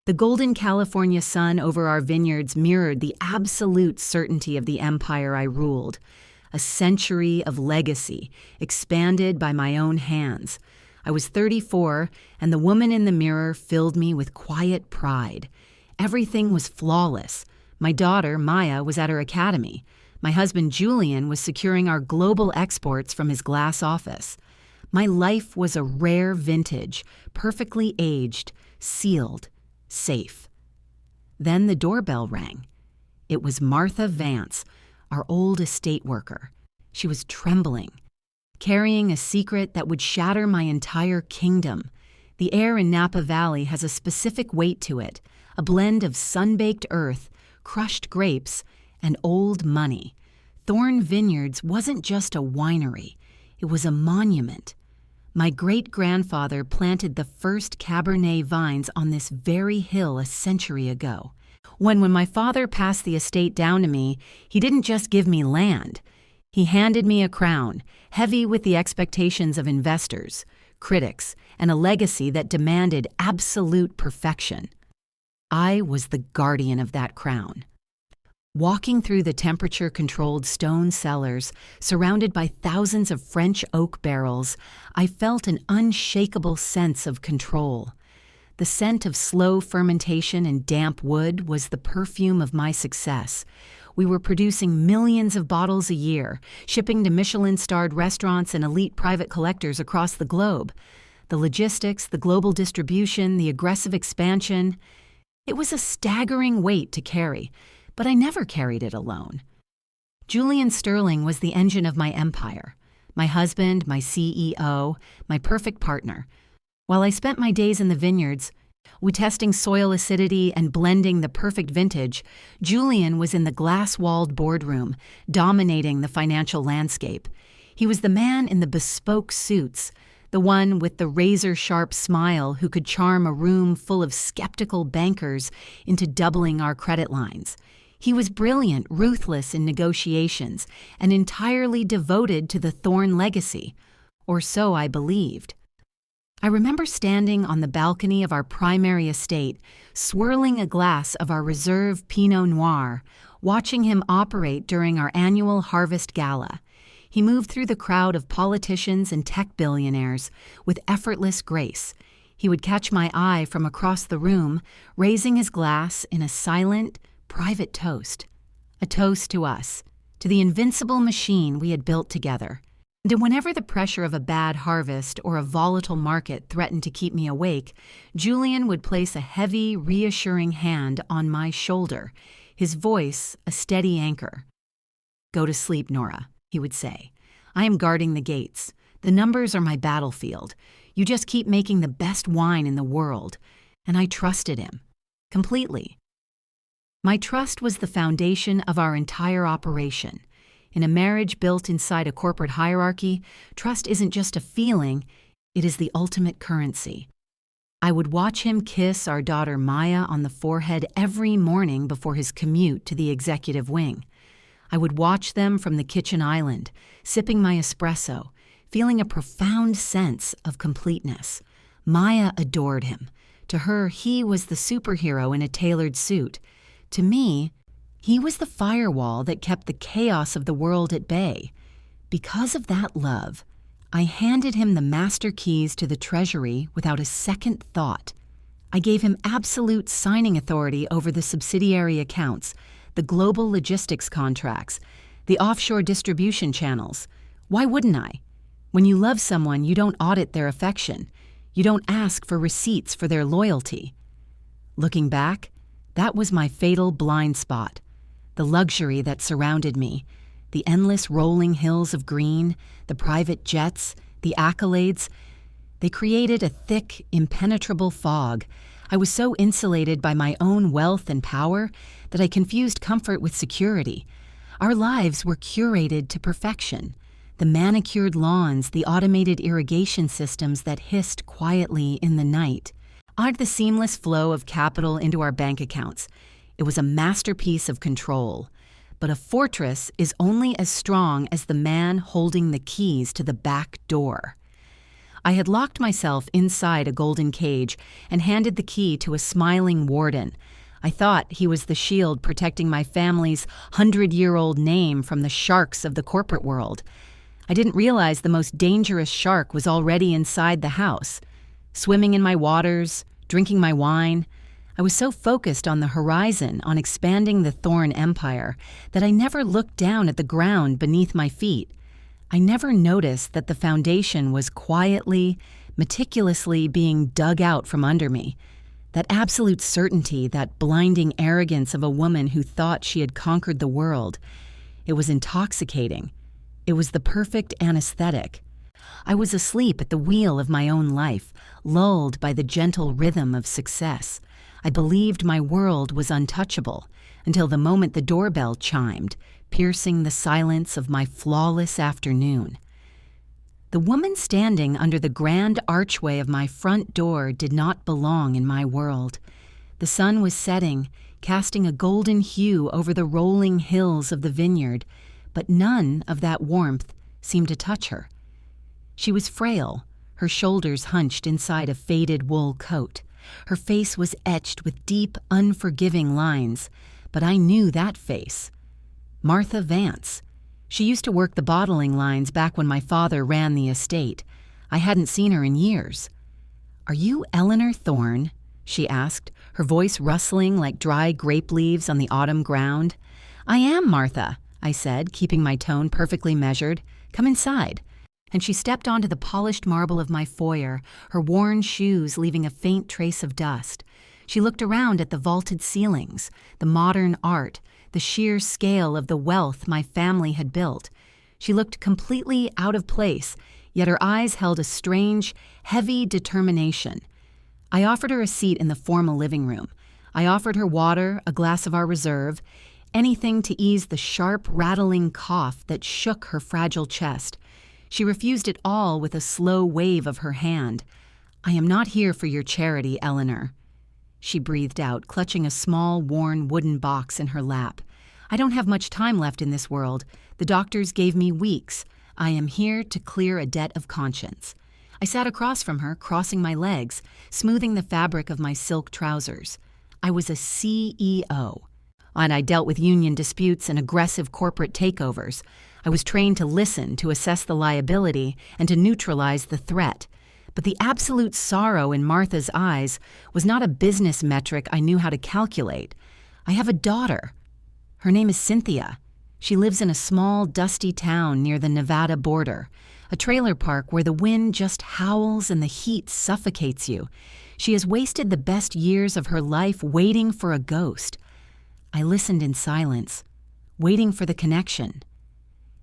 The golden California sun over our vineyards mirrored the absolute certainty of the empire I ruled, a century of legacy, expanded by my own hands. I was 34, and the woman in the mirror filled me with quiet pride. Everything was flawless. My daughter, Maya, was at her academy. My husband, Julian, was securing our global exports from his glass office. My life was a rare vintage, perfectly aged, sealed, safe. Then the doorbell rang. It was Martha Vance, our old estate worker. She was trembling, carrying a secret that would shatter my entire kingdom. The air in Napa Valley has a specific weight to it, a blend of sun-baked earth, crushed grapes, and old money. Thorn Vineyards wasn't just a winery, it was a monument. My great-grandfather planted the first Cabernet vines on this very hill a century ago. When my father passed the estate down to me, he didn't just give me land. He handed me a crown, heavy with the expectations of investors, critics, and a legacy that demanded absolute perfection. I was the guardian of that crown. Walking through the temperature-controlled stone cellars, surrounded by thousands of French oak barrels, I felt an unshakable sense of control. The scent of slow fermentation and damp wood was the perfume of my success. We were producing millions of bottles a year, shipping to Michelin-starred restaurants and elite private collectors across the globe. The logistics, the global distribution, the aggressive expansion. It was a staggering weight to carry, but I never carried it alone. Julian Sterling was the engine of my empire, my husband, my CEO, my perfect partner. While I spent my days in the vineyards, testing soil acidity and blending the perfect vintage, Julian was in the glass-walled boardroom, dominating the financial landscape. He was the man in the bespoke suits, the one with the razor-sharp smile who could charm a room full of skeptical bankers into doubling our credit lines. He was brilliant, ruthless in negotiations, and entirely devoted to the Thorn legacy, or so I believed. I remember standing on the balcony of our primary estate, swirling a glass of our reserve Pinot Noir, watching him operate during our annual harvest gala. He moved through the crowd of politicians and tech billionaires with effortless grace. He would catch my eye from across the room, raising his glass in a silent, private toast. A toast to us, to the invincible machine we had built together. And whenever the pressure of a bad harvest or a volatile market threatened to keep me awake, Julian would place a heavy, reassuring hand on my shoulder, his voice a steady anchor. "Go to sleep, Nora," he would say. "I am guarding the gates. The numbers are my battlefield. You just keep making the best wine in the world." And I trusted him. Completely. My trust was the foundation of our entire operation. In a marriage built inside a corporate hierarchy, trust isn't just a feeling, it is the ultimate currency. I would watch him kiss our daughter Maya on the forehead every morning before his commute to the executive wing. I would watch them from the kitchen island, sipping my espresso, feeling a profound sense of completeness. Maya adored him. To her, he was the superhero in a tailored suit. To me, he was the firewall that kept the chaos of the world at bay. Because of that love, I handed him the master keys to the treasury without a second thought. I gave him absolute signing authority over the subsidiary accounts, the global logistics contracts, the offshore distribution channels. Why wouldn't I? When you love someone, you don't audit their affection. You don't ask for receipts for their loyalty. Looking back, that was my fatal blind spot. The luxury that surrounded me, the endless rolling hills of green, the private jets, the accolades, they created a thick, impenetrable fog. I was so insulated by my own wealth and power that I confused comfort with security. Our lives were curated to perfection. The manicured lawns, the automated irrigation systems that hissed quietly in the night, the seamless flow of capital into our bank accounts. It was a masterpiece of control. But a fortress is only as strong as the man holding the keys to the back door. I had locked myself inside a golden cage and handed the key to a smiling warden. I thought he was the shield protecting my family's 100-year-old name from the sharks of the corporate world. I didn't realize the most dangerous shark was already inside the house, swimming in my waters, drinking my wine. I was so focused on the horizon, on expanding the Thorn Empire, that I never looked down at the ground beneath my feet. I never noticed that the foundation was quietly, meticulously being dug out from under me. That absolute certainty, that blinding arrogance of a woman who thought she had conquered the world. It was intoxicating. It was the perfect anesthetic. I was asleep at the wheel of my own life, lulled by the gentle rhythm of success. I believed my world was untouchable, until the moment the doorbell chimed, piercing the silence of my flawless afternoon. The woman standing under the grand archway of my front door did not belong in my world. The sun was setting, casting a golden hue over the rolling hills of the vineyard, but none of that warmth seemed to touch her. She was frail, her shoulders hunched inside a faded wool coat. Her face was etched with deep, unforgiving lines, but I knew that face. Martha Vance. She used to work the bottling lines back when my father ran the estate. I hadn't seen her in years. "Are you Eleanor Thorne?" she asked, her voice rustling like dry grape leaves on the autumn ground. "I am, Martha," I said, keeping my tone perfectly measured. "Come inside." And she stepped onto the polished marble of my foyer, her worn shoes leaving a faint trace of dust. She looked around at the vaulted ceilings, the modern art, the sheer scale of the wealth my family had built. She looked completely out of place, yet her eyes held a strange, heavy determination. I offered her a seat in the formal living room. I offered her water, a glass of our reserve, anything to ease the sharp, rattling cough that shook her fragile chest. She refused it all with a slow wave of her hand. "I am not here for your charity, Eleanor," she breathed out, clutching a small, worn wooden box in her lap. "I don't have much time left in this world. The doctors gave me weeks. I am here to clear a debt of conscience." I sat across from her, crossing my legs, smoothing the fabric of my silk trousers. I was a CEO, and I dealt with union disputes and aggressive corporate takeovers. I was trained to listen, to assess the liability, and to neutralize the threat. But the absolute sorrow in Martha's eyes was not a business metric I knew how to calculate. I have a daughter. Her name is Cynthia. She lives in a small, dusty town near the Nevada border, a trailer park where the wind just howls and the heat suffocates you. She has wasted the best years of her life waiting for a ghost. I listened in silence, waiting for the connection.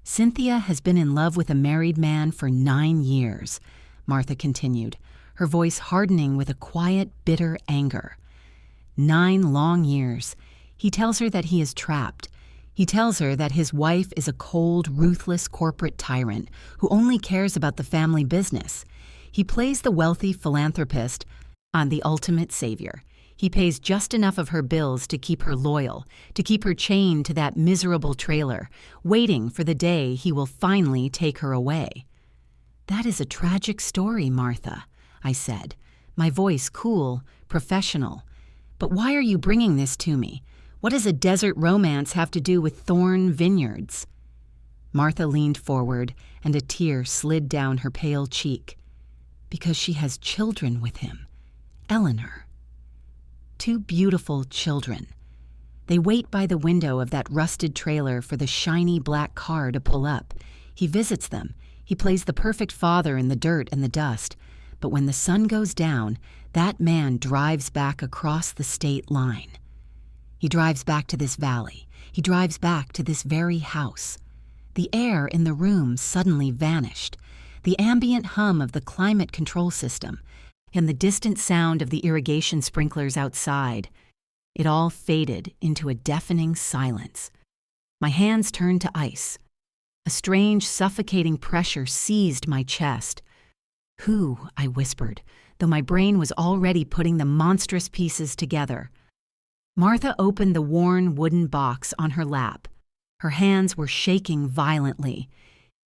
"Cynthia has been in love with a married man for 9 years, Martha continued, her voice hardening with a quiet, bitter anger. 9 long years. He tells her that he is trapped. He tells her that his wife is a cold, ruthless corporate tyrant who only cares about the family business. He plays the wealthy philanthropist on the ultimate savior. He pays just enough of her bills to keep her loyal, to keep her chained to that miserable trailer, waiting for the day he will finally take her away." "That is a tragic story, Martha," I said, my voice cool, professional. "But why are you bringing this to me? What does a desert romance have to do with Thorn Vineyards?" Martha leaned forward, and a tear slid down her pale cheek. "Because she has children with him, Eleanor. 2 beautiful children. They wait by the window of that rusted trailer for the shiny black car to pull up. He visits them. He plays the perfect father in the dirt and the dust. But when the sun goes down, that man drives back across the state line. He drives back to this valley. He drives back to this very house. The air in the room suddenly vanished. The ambient hum of the climate control system and the distant sound of the irrigation sprinklers outside. It all faded into a deafening silence. My hands turned to ice. A strange, suffocating pressure seized my chest. "Who?" I whispered, though my brain was already putting the monstrous pieces together. Martha opened the worn wooden box on her lap. Her hands were shaking violently.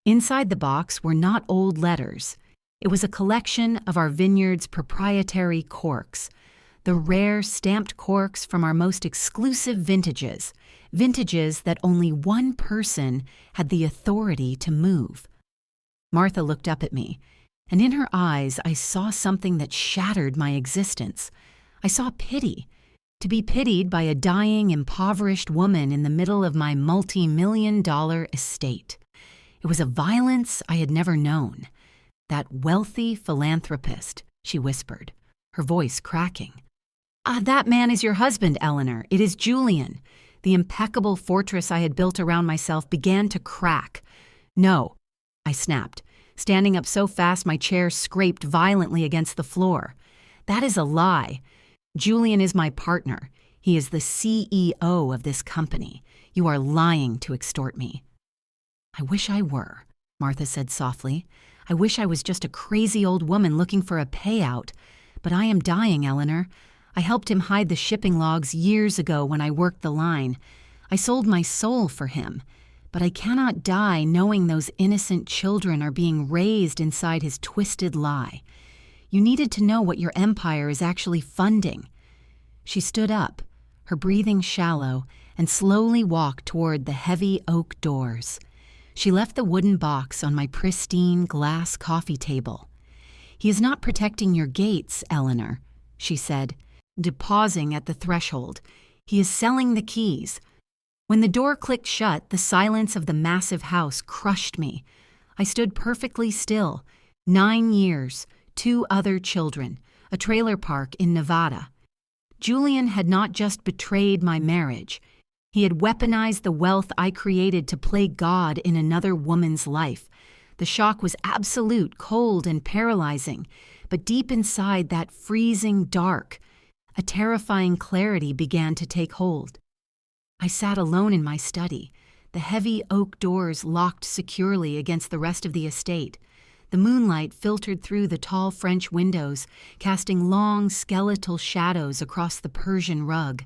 Inside the box were not old letters. It was a collection of our vineyard's proprietary corks, the rare stamped corks from our most exclusive vintages, vintages that only one person had the authority to move. Martha looked up at me, and in her eyes I saw something that shattered my existence. I saw pity, to be pitied by a dying, impoverished woman in the middle of my multi-million-dollar estate. It was a violence I had never known. "That wealthy philanthropist," she whispered, her voice cracking. That man is your husband, Eleanor. It is Julian." The impeccable fortress I had built around myself began to crack. "No," I snapped, standing up so fast my chair scraped violently against the floor. "That is a lie. Julian is my partner. He is the CEO of this company. You are lying to extort me." "I wish I were," Martha said softly. "I wish I was just a crazy old woman looking for a payout. But I am dying, Eleanor. I helped him hide the shipping logs years ago when I worked the line. I sold my soul for him. But I cannot die knowing those innocent children are being raised inside his twisted lie. You needed to know what your empire is actually funding." She stood up, her breathing shallow, and slowly walked toward the heavy oak doors. She left the wooden box on my pristine glass coffee table. "He is not protecting your gates, Eleanor," she said, pausing at the threshold. "He is selling the keys." When the door clicked shut, the silence of the massive house crushed me. I stood perfectly still. 9 years, 2 other children, a trailer park in Nevada. Julian had not just betrayed my marriage. He had weaponized the wealth I created to play God in another woman's life. The shock was absolute, cold, and paralyzing, but deep inside that freezing dark, a terrifying clarity began to take hold. I sat alone in my study, the heavy oak doors locked securely against the rest of the estate. The moonlight filtered through the tall French windows, casting long skeletal shadows across the Persian rug.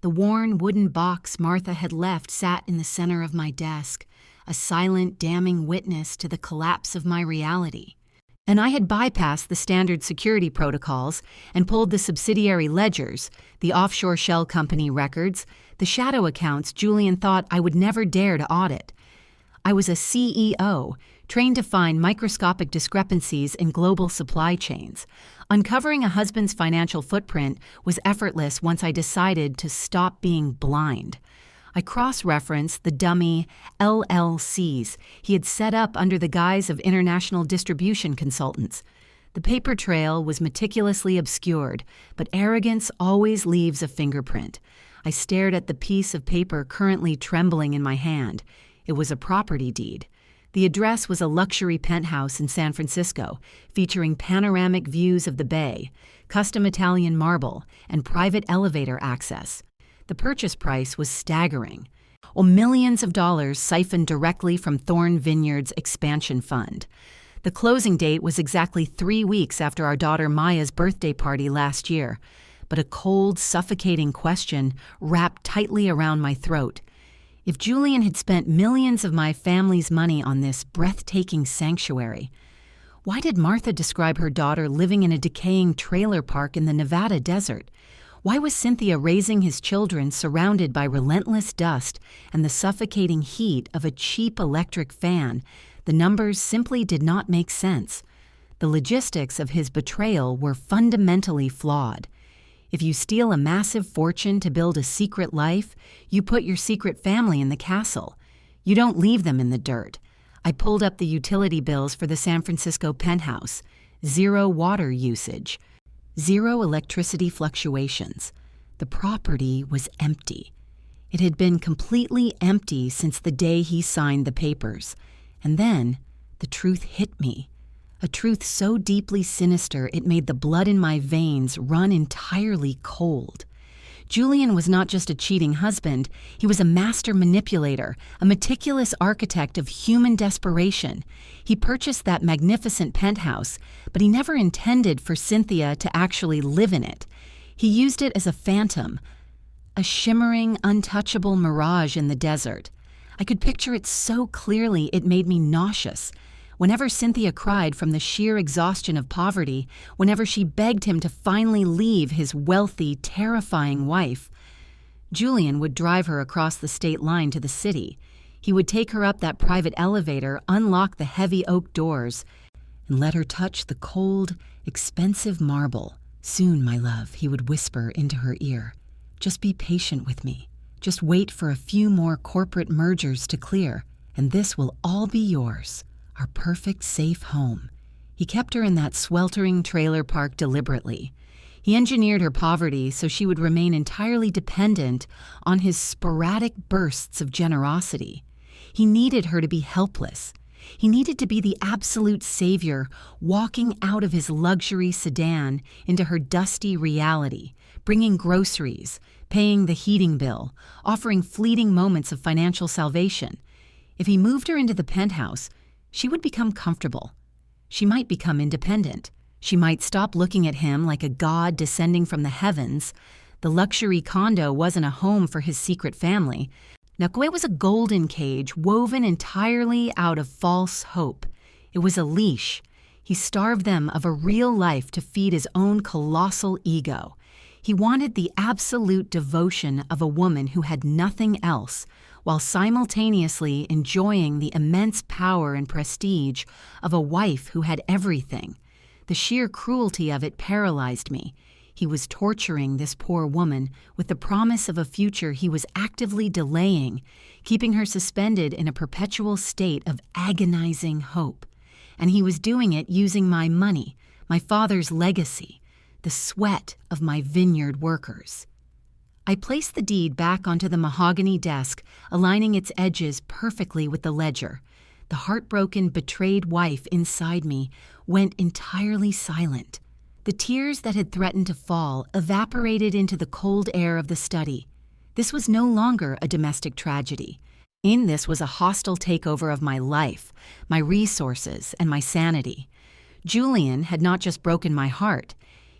The worn wooden box Martha had left sat in the center of my desk, a silent, damning witness to the collapse of my reality. And I had bypassed the standard security protocols and pulled the subsidiary ledgers, the offshore shell company records, the shadow accounts Julian thought I would never dare to audit. I was a CEO, trained to find microscopic discrepancies in global supply chains. Uncovering a husband's financial footprint was effortless once I decided to stop being blind. I cross-referenced the dummy LLCs he had set up under the guise of international distribution consultants. The paper trail was meticulously obscured, but arrogance always leaves a fingerprint. I stared at the piece of paper currently trembling in my hand. It was a property deed. The address was a luxury penthouse in San Francisco, featuring panoramic views of the bay, custom Italian marble, and private elevator access. The purchase price was staggering. Millions of dollars siphoned directly from Thorn Vineyards' expansion fund. The closing date was exactly 3 weeks after our daughter Maya's birthday party last year, but a cold, suffocating question wrapped tightly around my throat. If Julian had spent millions of my family's money on this breathtaking sanctuary, why did Martha describe her daughter living in a decaying trailer park in the Nevada desert? Why was Cynthia raising his children surrounded by relentless dust and the suffocating heat of a cheap electric fan? The numbers simply did not make sense. The logistics of his betrayal were fundamentally flawed. If you steal a massive fortune to build a secret life, you put your secret family in the castle. You don't leave them in the dirt. I pulled up the utility bills for the San Francisco penthouse. 0 water usage. 0 electricity fluctuations. The property was empty. It had been completely empty since the day he signed the papers. And then, the truth hit me. A truth so deeply sinister it made the blood in my veins run entirely cold. Julian was not just a cheating husband, he was a master manipulator, a meticulous architect of human desperation. He purchased that magnificent penthouse, but he never intended for Cynthia to actually live in it. He used it as a phantom, a shimmering, untouchable mirage in the desert. I could picture it so clearly it made me nauseous. Whenever Cynthia cried from the sheer exhaustion of poverty, whenever she begged him to finally leave his wealthy, terrifying wife, Julian would drive her across the state line to the city. He would take her up that private elevator, unlock the heavy oak doors, and let her touch the cold, expensive marble. "Soon, my love," he would whisper into her ear. "Just be patient with me. Just wait for a few more corporate mergers to clear, and this will all be yours, our perfect safe home." He kept her in that sweltering trailer park deliberately. He engineered her poverty so she would remain entirely dependent on his sporadic bursts of generosity. He needed her to be helpless. He needed to be the absolute savior, walking out of his luxury sedan into her dusty reality, bringing groceries, paying the heating bill, offering fleeting moments of financial salvation. If he moved her into the penthouse, she would become comfortable. She might become independent. She might stop looking at him like a god descending from the heavens. The luxury condo wasn't a home for his secret family. Nakwe was a golden cage woven entirely out of false hope. It was a leash. He starved them of a real life to feed his own colossal ego. He wanted the absolute devotion of a woman who had nothing else, while simultaneously enjoying the immense power and prestige of a wife who had everything. The sheer cruelty of it paralyzed me. He was torturing this poor woman with the promise of a future he was actively delaying, keeping her suspended in a perpetual state of agonizing hope. And he was doing it using my money, my father's legacy, the sweat of my vineyard workers. I placed the deed back onto the mahogany desk, aligning its edges perfectly with the ledger. The heartbroken, betrayed wife inside me went entirely silent. The tears that had threatened to fall evaporated into the cold air of the study. This was no longer a domestic tragedy. In this was a hostile takeover of my life, my resources, and my sanity. Julian had not just broken my heart.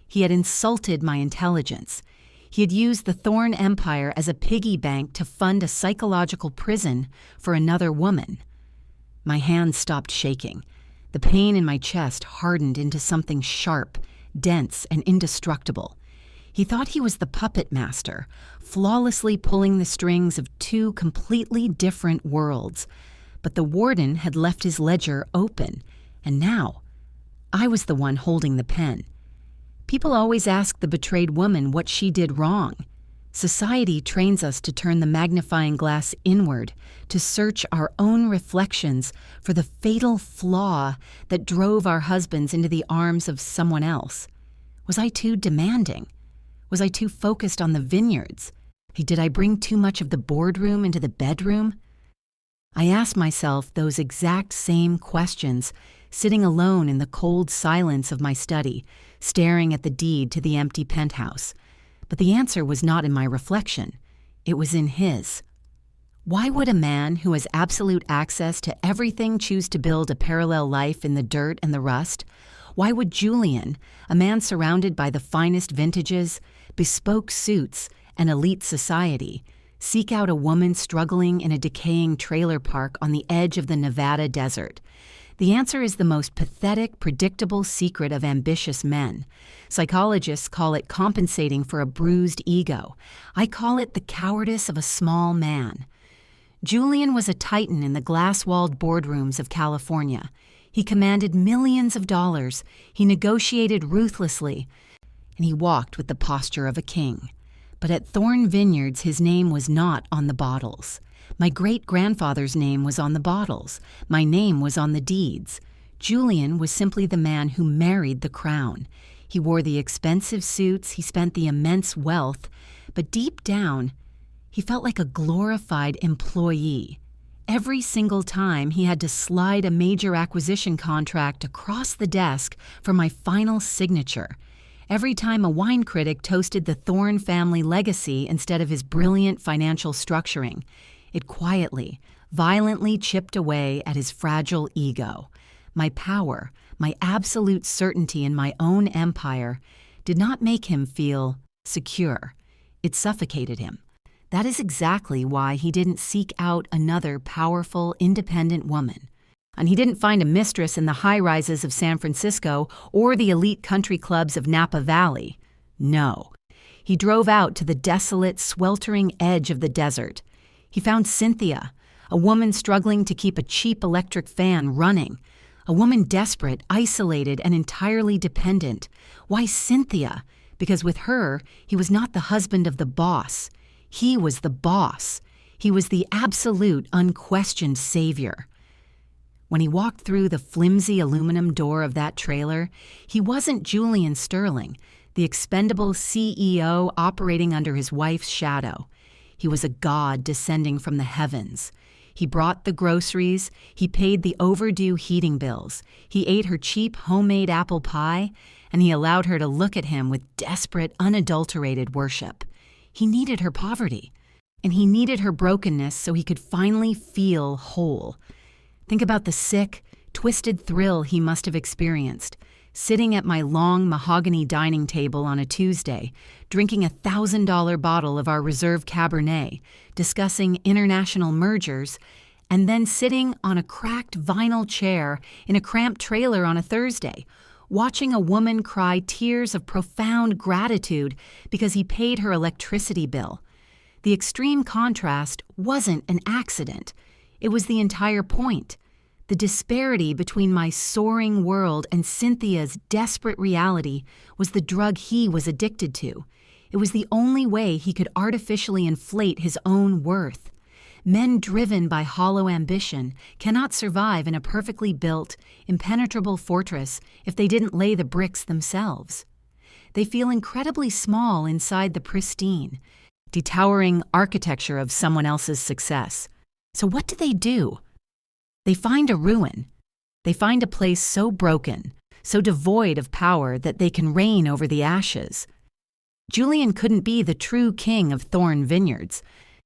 He had insulted my intelligence. He had used the Thorn Empire as a piggy bank to fund a psychological prison for another woman. My hands stopped shaking. The pain in my chest hardened into something sharp, dense, and indestructible. He thought he was the puppet master, flawlessly pulling the strings of two completely different worlds. But the warden had left his ledger open, and now I was the one holding the pen. People always ask the betrayed woman what she did wrong. Society trains us to turn the magnifying glass inward, to search our own reflections for the fatal flaw that drove our husbands into the arms of someone else. Was I too demanding? Was I too focused on the vineyards? Did I bring too much of the boardroom into the bedroom? I asked myself those exact same questions, sitting alone in the cold silence of my study, staring at the deed to the empty penthouse. But the answer was not in my reflection. It was in his. Why would a man who has absolute access to everything choose to build a parallel life in the dirt and the rust? Why would Julian, a man surrounded by the finest vintages, bespoke suits, and elite society, seek out a woman struggling in a decaying trailer park on the edge of the Nevada desert? The answer is the most pathetic, predictable secret of ambitious men. Psychologists call it compensating for a bruised ego. I call it the cowardice of a small man. Julian was a titan in the glass-walled boardrooms of California. He commanded millions of dollars, he negotiated ruthlessly, and he walked with the posture of a king. But at Thorn Vineyards, his name was not on the bottles. My great-grandfather's name was on the bottles. My name was on the deeds. Julian was simply the man who married the crown. He wore the expensive suits, he spent the immense wealth, but deep down, he felt like a glorified employee. Every single time he had to slide a major acquisition contract across the desk for my final signature. Every time a wine critic toasted the Thorn family legacy instead of his brilliant financial structuring, it quietly, violently chipped away at his fragile ego. My power, my absolute certainty in my own empire, did not make him feel secure. It suffocated him. That is exactly why he didn't seek out another powerful, independent woman. And he didn't find a mistress in the high-rises of San Francisco or the elite country clubs of Napa Valley. No. He drove out to the desolate, sweltering edge of the desert. He found Cynthia, a woman struggling to keep a cheap electric fan running. A woman desperate, isolated, and entirely dependent. Why Cynthia? Because with her, he was not the husband of the boss. He was the boss. He was the absolute, unquestioned savior. When he walked through the flimsy aluminum door of that trailer, he wasn't Julian Sterling, the expendable CEO operating under his wife's shadow. He was a god descending from the heavens. He brought the groceries, he paid the overdue heating bills, he ate her cheap homemade apple pie, and he allowed her to look at him with desperate, unadulterated worship. He needed her poverty, and he needed her brokenness so he could finally feel whole. Think about the sick, twisted thrill he must have experienced, sitting at my long mahogany dining table on a Tuesday, drinking a $1,000 bottle of our reserve Cabernet, discussing international mergers, and then sitting on a cracked vinyl chair in a cramped trailer on a Thursday, watching a woman cry tears of profound gratitude because he paid her electricity bill. The extreme contrast wasn't an accident. It was the entire point. The disparity between my soaring world and Cynthia's desperate reality was the drug he was addicted to. It was the only way he could artificially inflate his own worth. Men driven by hollow ambition cannot survive in a perfectly built, impenetrable fortress if they didn't lay the bricks themselves. They feel incredibly small inside the pristine, towering architecture of someone else's success. So what do? They find a ruin. They find a place so broken, so devoid of power that they can reign over the ashes. Julian couldn't be the true king of Thorn Vineyards,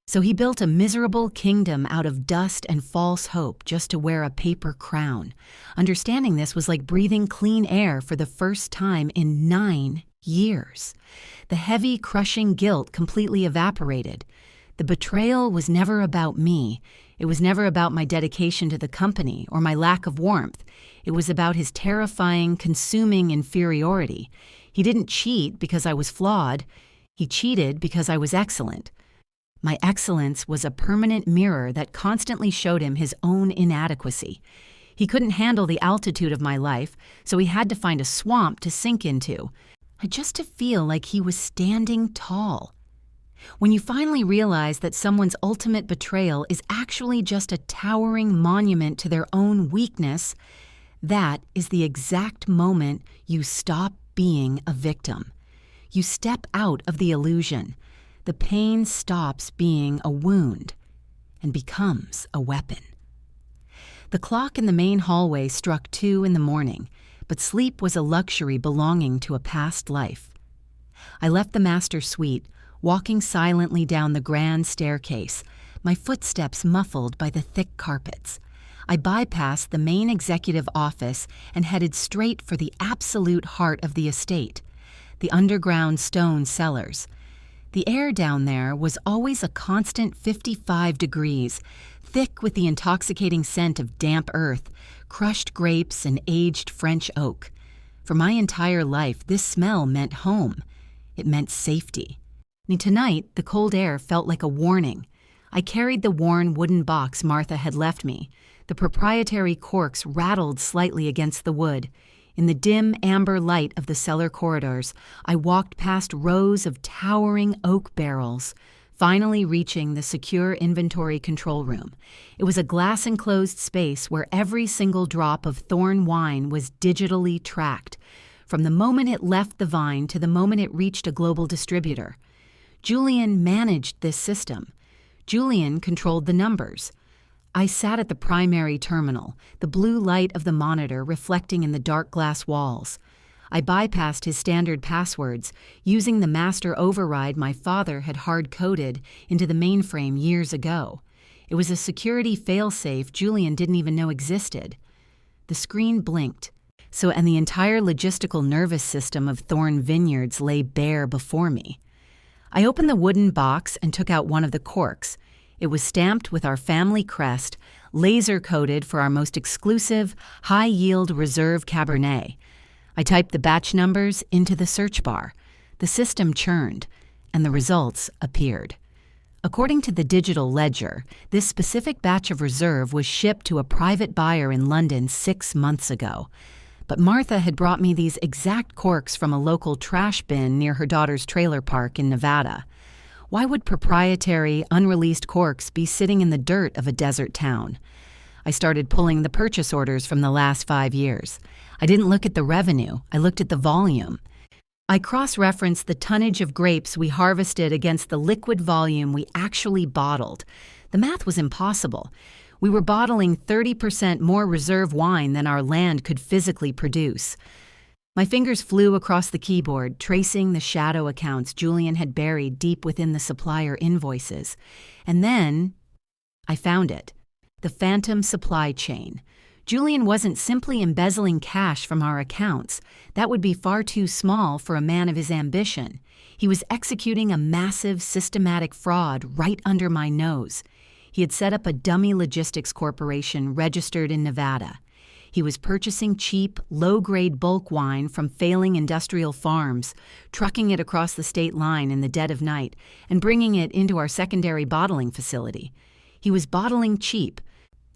so he built a miserable kingdom out of dust and false hope just to wear a paper crown. Understanding this was like breathing clean air for the first time in 9 years. The heavy, crushing guilt completely evaporated. The betrayal was never about me. It was never about my dedication to the company or my lack of warmth. It was about his terrifying, consuming inferiority. He didn't cheat because I was flawed. He cheated because I was excellent. My excellence was a permanent mirror that constantly showed him his own inadequacy. He couldn't handle the altitude of my life, so he had to find a swamp to sink into, just to feel like he was standing tall. When you finally realize that someone's ultimate betrayal is actually just a towering monument to their own weakness, that is the exact moment you stop being a victim. You step out of the illusion. The pain stops being a wound and becomes a weapon. The clock in the main hallway struck 2 in the morning, but sleep was a luxury belonging to a past life. I left the master suite, walking silently down the grand staircase, my footsteps muffled by the thick carpets. I bypassed the main executive office and headed straight for the absolute heart of the estate, the underground stone cellars. The air down there was always a constant 55 degrees, thick with the intoxicating scent of damp earth, crushed grapes, and aged French oak. For my entire life, this smell meant home. It meant safety. And tonight, the cold air felt like a warning. I carried the worn wooden box Martha had left me. The proprietary corks rattled slightly against the wood. In the dim amber light of the cellar corridors, I walked past rows of towering oak barrels, finally reaching the secure inventory control room. It was a glass-enclosed space where every single drop of Thorn wine was digitally tracked, from the moment it left the vine to the moment it reached a global distributor. Julian managed this system. Julian controlled the numbers. I sat at the primary terminal, the blue light of the monitor reflecting in the dark glass walls. I bypassed his standard passwords, using the master override my father had hard-coded into the mainframe years ago. It was a security failsafe Julian didn't even know existed. The screen blinked, and the entire logistical nervous system of Thorn Vineyards lay bare before me. I opened the wooden box and took out one of the corks. It was stamped with our family crest, laser-coated for our most exclusive, high-yield reserve Cabernet. I typed the batch numbers into the search bar. The system churned, and the results appeared. According to the Digital Ledger, this specific batch of reserve was shipped to a private buyer in London 6 months ago. But Martha had brought me these exact corks from a local trash bin near her daughter's trailer park in Nevada. Why would proprietary, unreleased corks be sitting in the dirt of a desert town? I started pulling the purchase orders from the last 5 years. I didn't look at the revenue, I looked at the volume. I cross-referenced the tonnage of grapes we harvested against the liquid volume we actually bottled. The math was impossible. We were bottling 30% more reserve wine than our land could physically produce. My fingers flew across the keyboard, tracing the shadow accounts Julian had buried deep within the supplier invoices. And then I found it. The phantom supply chain. Julian wasn't simply embezzling cash from our accounts. That would be far too small for a man of his ambition. He was executing a massive, systematic fraud right under my nose. He had set up a dummy logistics corporation registered in Nevada. He was purchasing cheap, low-grade bulk wine from failing industrial farms, trucking it across the state line in the dead of night, and bringing it into our secondary bottling facility. He was bottling cheap,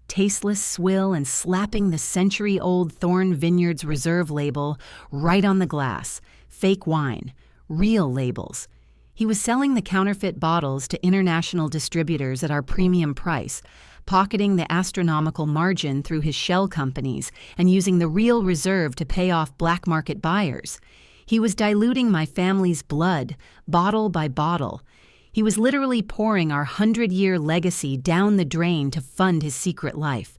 tasteless swill and slapping the century-old Thorn Vineyards Reserve label right on the glass. Fake wine. Real labels. He was selling the counterfeit bottles to international distributors at our premium price, pocketing the astronomical margin through his shell companies and using the real reserve to pay off black market buyers. He was diluting my family's blood, bottle by bottle. He was literally pouring our 100-year legacy down the drain to fund his secret life.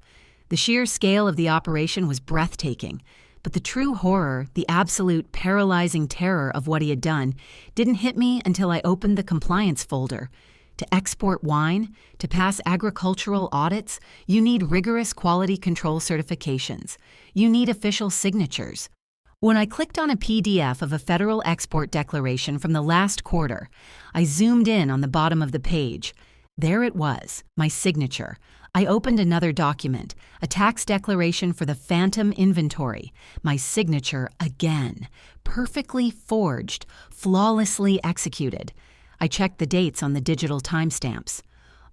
The sheer scale of the operation was breathtaking, but the true horror, the absolute paralyzing terror of what he had done, didn't hit me until I opened the compliance folder. To export wine, to pass agricultural audits, you need rigorous quality control certifications. You need official signatures. When I clicked on a PDF of a federal export declaration from the last quarter, I zoomed in on the bottom of the page. There it was, my signature. I opened another document, a tax declaration for the phantom inventory. My signature again, perfectly forged, flawlessly executed. I checked the dates on the digital timestamps.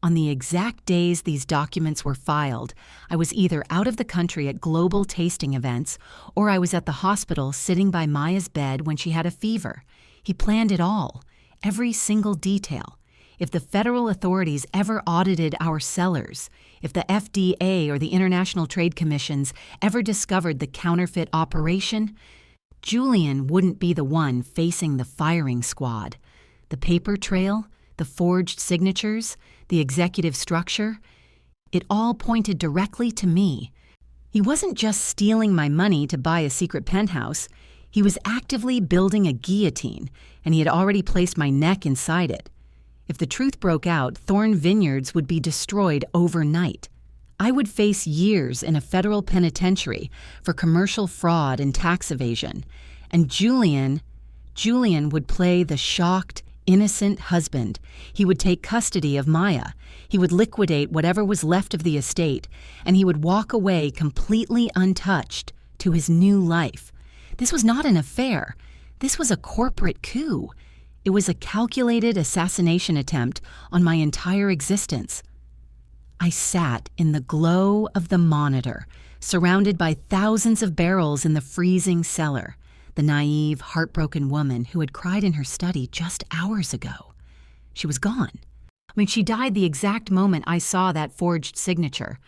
On the exact days these documents were filed, I was either out of the country at global tasting events, or I was at the hospital sitting by Maya's bed when she had a fever. He planned it all, every single detail. If the federal authorities ever audited our cellars, if the FDA or the International Trade Commissions ever discovered the counterfeit operation, Julian wouldn't be the one facing the firing squad. The paper trail, the forged signatures, the executive structure, it all pointed directly to me. He wasn't just stealing my money to buy a secret penthouse. He was actively building a guillotine, and he had already placed my neck inside it. If the truth broke out, Thorn Vineyards would be destroyed overnight. I would face years in a federal penitentiary for commercial fraud and tax evasion, and Julian would play the shocked, innocent husband. He would take custody of Maya. He would liquidate whatever was left of the estate, and he would walk away completely untouched to his new life. This was not an affair. This was a corporate coup. It was a calculated assassination attempt on my entire existence. I sat in the glow of the monitor, surrounded by thousands of barrels in the freezing cellar. The naive, heartbroken woman who had cried in her study just hours ago. She was gone. She died the exact moment I saw that forged signature.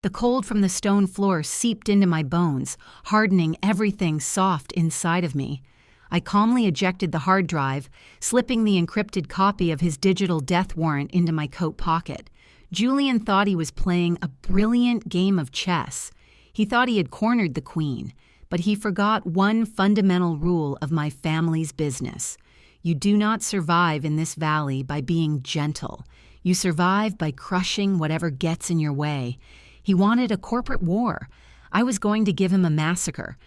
The cold from the stone floor seeped into my bones, hardening everything soft inside of me. I calmly ejected the hard drive, slipping the encrypted copy of his digital death warrant into my coat pocket. Julian thought he was playing a brilliant game of chess. He thought he had cornered the queen. But he forgot one fundamental rule of my family's business. You do not survive in this valley by being gentle. You survive by crushing whatever gets in your way. He wanted a corporate war. I was going to give him a massacre.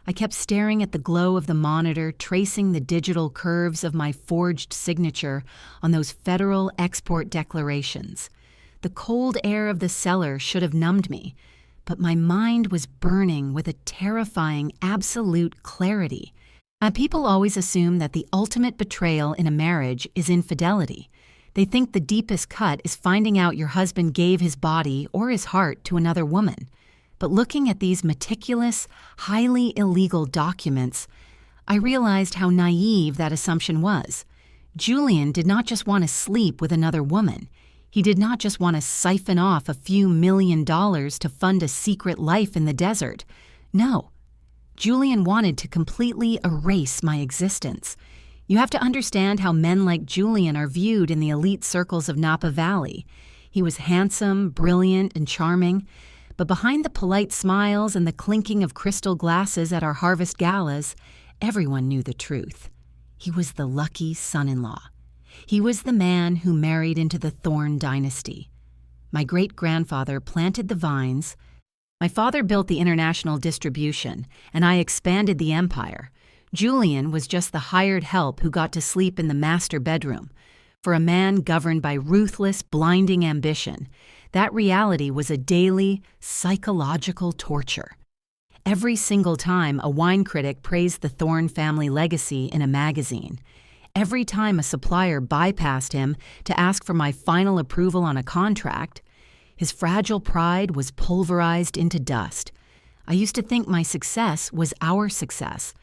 I kept staring at the glow of the monitor, tracing the digital curves of my forged signature on those federal export declarations. The cold air of the cellar should have numbed me, but my mind was burning with a terrifying, absolute clarity. People always assume that the ultimate betrayal in a marriage is infidelity. They think the deepest cut is finding out your husband gave his body or his heart to another woman. But looking at these meticulous, highly illegal documents, I realized how naive that assumption was. Julian did not just want to sleep with another woman. He did not just want to siphon off a few $1 million to fund a secret life in the desert. No. Julian wanted to completely erase my existence. You have to understand how men like Julian are viewed in the elite circles of Napa Valley. He was handsome, brilliant, and charming, but behind the polite smiles and the clinking of crystal glasses at our harvest galas, everyone knew the truth. He was the lucky son-in-law. He was the man who married into the Thorne dynasty. My great-grandfather planted the vines. My father built the international distribution, and I expanded the empire. Julian was just the hired help who got to sleep in the master bedroom. For a man governed by ruthless, blinding ambition, that reality was a daily, psychological torture. Every single time a wine critic praised the Thorne family legacy in a magazine, every time a supplier bypassed him to ask for my final approval on a contract, his fragile pride was pulverized into dust. I used to think my success was our success.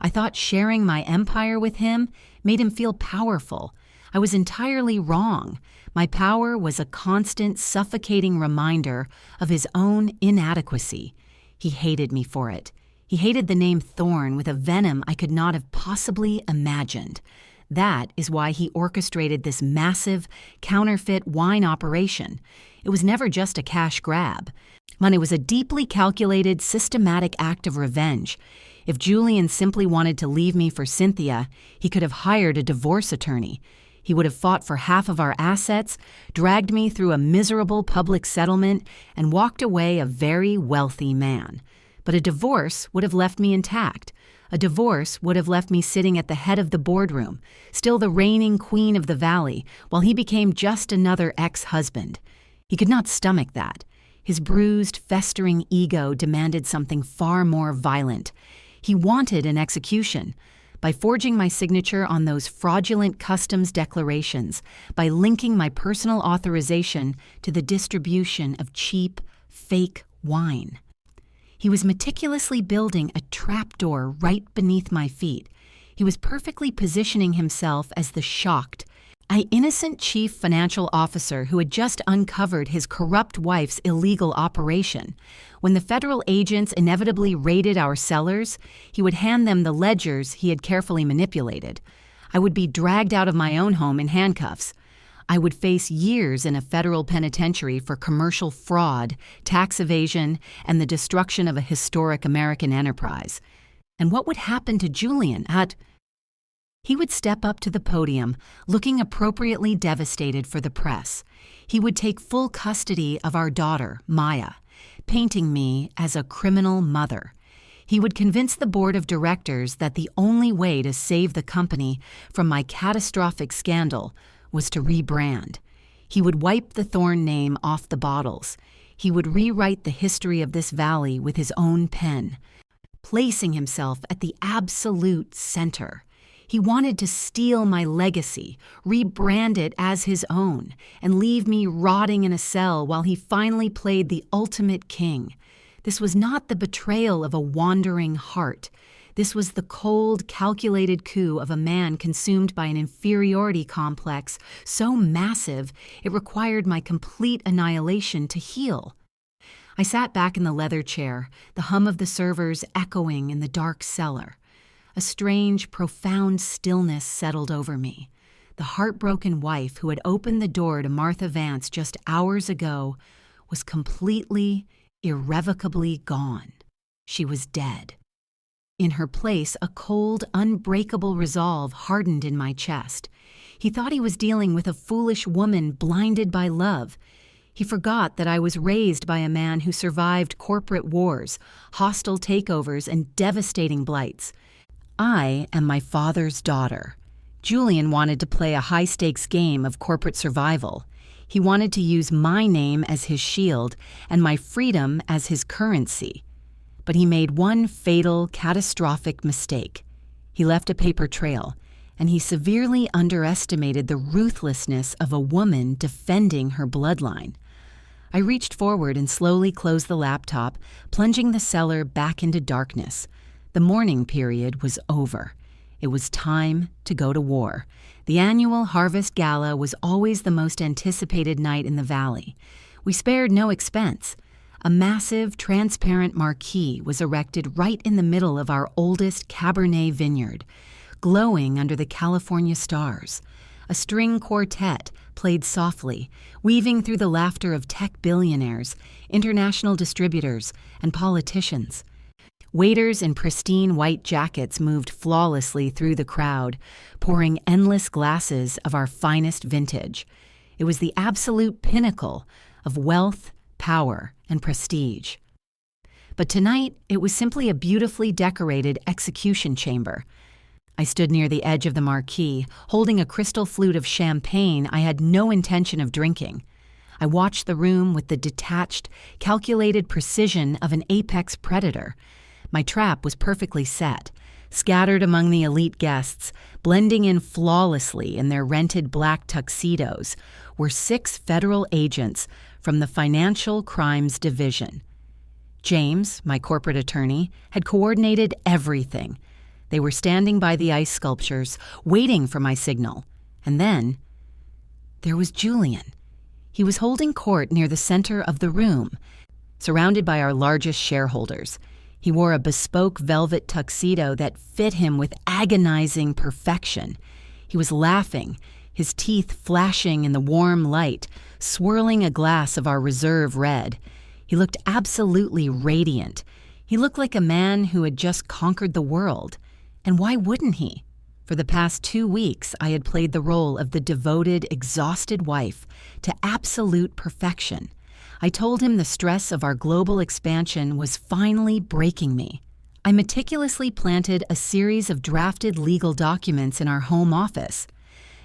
I thought sharing my empire with him made him feel powerful. I was entirely wrong. My power was a constant, suffocating reminder of his own inadequacy. He hated me for it. He hated the name Thorne with a venom I could not have possibly imagined. That is why he orchestrated this massive, counterfeit wine operation. It was never just a cash grab. It was a deeply calculated, systematic act of revenge. If Julian simply wanted to leave me for Cynthia, he could have hired a divorce attorney. He would have fought for half of our assets, dragged me through a miserable public settlement, and walked away a very wealthy man. But a divorce would have left me intact. A divorce would have left me sitting at the head of the boardroom, still the reigning queen of the valley, while he became just another ex-husband. He could not stomach that. His bruised, festering ego demanded something far more violent. He wanted an execution. By forging my signature on those fraudulent customs declarations, by linking my personal authorization to the distribution of cheap, fake wine. He was meticulously building a trapdoor right beneath my feet. He was perfectly positioning himself as the shocked, innocent chief financial officer who had just uncovered his corrupt wife's illegal operation. When the federal agents inevitably raided our cellars, he would hand them the ledgers he had carefully manipulated. I would be dragged out of my own home in handcuffs. I would face years in a federal penitentiary for commercial fraud, tax evasion, and the destruction of a historic American enterprise. And what would happen to Julian He would step up to the podium, looking appropriately devastated for the press. He would take full custody of our daughter, Maya, painting me as a criminal mother. He would convince the board of directors that the only way to save the company from my catastrophic scandal was to rebrand. He would wipe the Thorne name off the bottles. He would rewrite the history of this valley with his own pen, placing himself at the absolute center. He wanted to steal my legacy, rebrand it as his own, and leave me rotting in a cell while he finally played the ultimate king. This was not the betrayal of a wandering heart. This was the cold, calculated coup of a man consumed by an inferiority complex so massive it required my complete annihilation to heal. I sat back in the leather chair, the hum of the servers echoing in the dark cellar. A strange, profound stillness settled over me. The heartbroken wife who had opened the door to Martha Vance just hours ago was completely, irrevocably gone. She was dead. In her place, a cold, unbreakable resolve hardened in my chest. He thought he was dealing with a foolish woman blinded by love. He forgot that I was raised by a man who survived corporate wars, hostile takeovers, and devastating blights. I am my father's daughter. Julian wanted to play a high-stakes game of corporate survival. He wanted to use my name as his shield and my freedom as his currency. But he made one fatal, catastrophic mistake. He left a paper trail, and he severely underestimated the ruthlessness of a woman defending her bloodline. I reached forward and slowly closed the laptop, plunging the cellar back into darkness. The mourning period was over. It was time to go to war. The annual Harvest Gala was always the most anticipated night in the valley. We spared no expense. A massive, transparent marquee was erected right in the middle of our oldest Cabernet vineyard, glowing under the California stars. A string quartet played softly, weaving through the laughter of tech billionaires, international distributors, and politicians. Waiters in pristine white jackets moved flawlessly through the crowd, pouring endless glasses of our finest vintage. It was the absolute pinnacle of wealth, power, and prestige. But tonight, it was simply a beautifully decorated execution chamber. I stood near the edge of the marquee, holding a crystal flute of champagne I had no intention of drinking. I watched the room with the detached, calculated precision of an apex predator. My trap was perfectly set. Scattered among the elite guests, blending in flawlessly in their rented black tuxedos, were 6 federal agents from the Financial Crimes Division. James, my corporate attorney, had coordinated everything. They were standing by the ice sculptures, waiting for my signal. And then, there was Julian. He was holding court near the center of the room, surrounded by our largest shareholders. He wore a bespoke velvet tuxedo that fit him with agonizing perfection. He was laughing, his teeth flashing in the warm light, swirling a glass of our reserve red. He looked absolutely radiant. He looked like a man who had just conquered the world. And why wouldn't he? For the past 2 weeks, I had played the role of the devoted, exhausted wife to absolute perfection. I told him the stress of our global expansion was finally breaking me. I meticulously planted a series of drafted legal documents in our home office.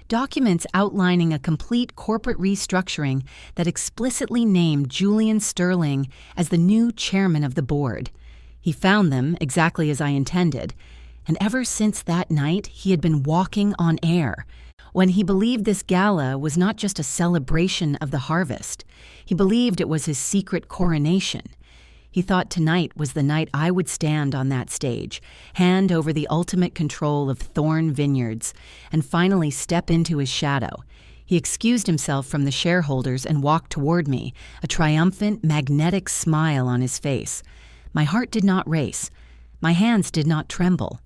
Documents outlining a complete corporate restructuring that explicitly named Julian Sterling as the new chairman of the board. He found them exactly as I intended. And ever since that night, he had been walking on air. When he believed this gala was not just a celebration of the harvest, he believed it was his secret coronation. He thought tonight was the night I would stand on that stage, hand over the ultimate control of Thorn Vineyards, and finally step into his shadow. He excused himself from the shareholders and walked toward me, a triumphant, magnetic smile on his face. My heart did not race. My hands did not tremble.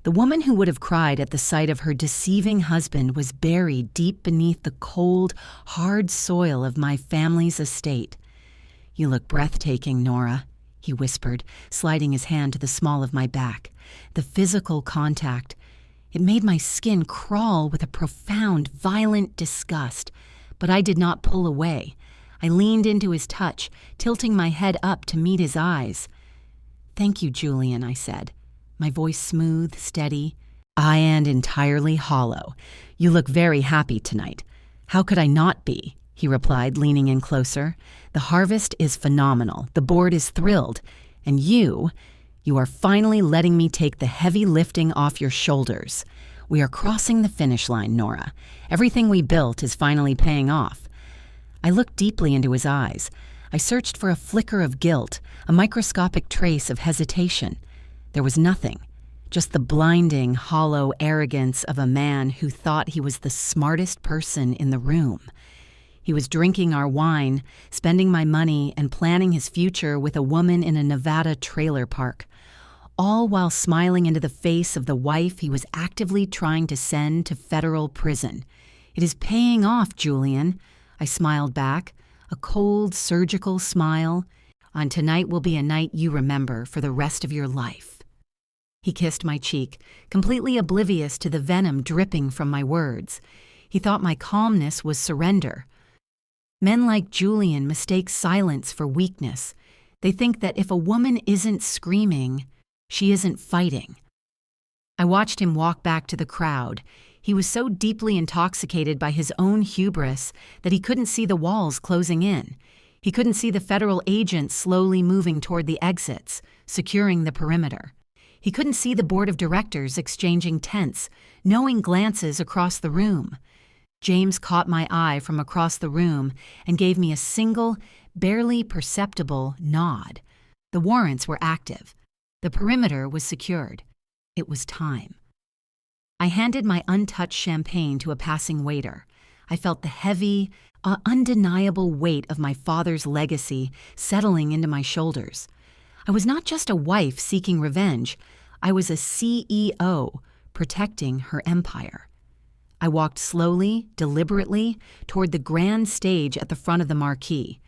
The woman who would have cried at the sight of her deceiving husband was buried deep beneath the cold, hard soil of my family's estate. "You look breathtaking, Nora," he whispered, sliding his hand to the small of my back. The physical contact, it made my skin crawl with a profound, violent disgust. But I did not pull away. I leaned into his touch, tilting my head up to meet his eyes. "Thank you, Julian," I said, my voice smooth, steady, and entirely hollow. "You look very happy tonight." "How could I not be?" he replied, leaning in closer. "The harvest is phenomenal. The board is thrilled. And you are finally letting me take the heavy lifting off your shoulders. We are crossing the finish line, Nora. Everything we built is finally paying off." I looked deeply into his eyes. I searched for a flicker of guilt, a microscopic trace of hesitation. There was nothing, just the blinding, hollow arrogance of a man who thought he was the smartest person in the room. He was drinking our wine, spending my money, and planning his future with a woman in a Nevada trailer park, all while smiling into the face of the wife he was actively trying to send to federal prison. "It is paying off, Julian," I smiled back, a cold, surgical smile. "And tonight will be a night you remember for the rest of your life." He kissed my cheek, completely oblivious to the venom dripping from my words. He thought my calmness was surrender. Men like Julian mistake silence for weakness. They think that if a woman isn't screaming, she isn't fighting. I watched him walk back to the crowd. He was so deeply intoxicated by his own hubris that he couldn't see the walls closing in. He couldn't see the federal agents slowly moving toward the exits, securing the perimeter. He couldn't see the board of directors exchanging tense, knowing glances across the room. James caught my eye from across the room and gave me a single, barely perceptible nod. The warrants were active. The perimeter was secured. It was time. I handed my untouched champagne to a passing waiter. I felt the heavy, undeniable weight of my father's legacy settling into my shoulders. I was not just a wife seeking revenge. I was a CEO protecting her empire. I walked slowly, deliberately, toward the grand stage at the front of the marquee.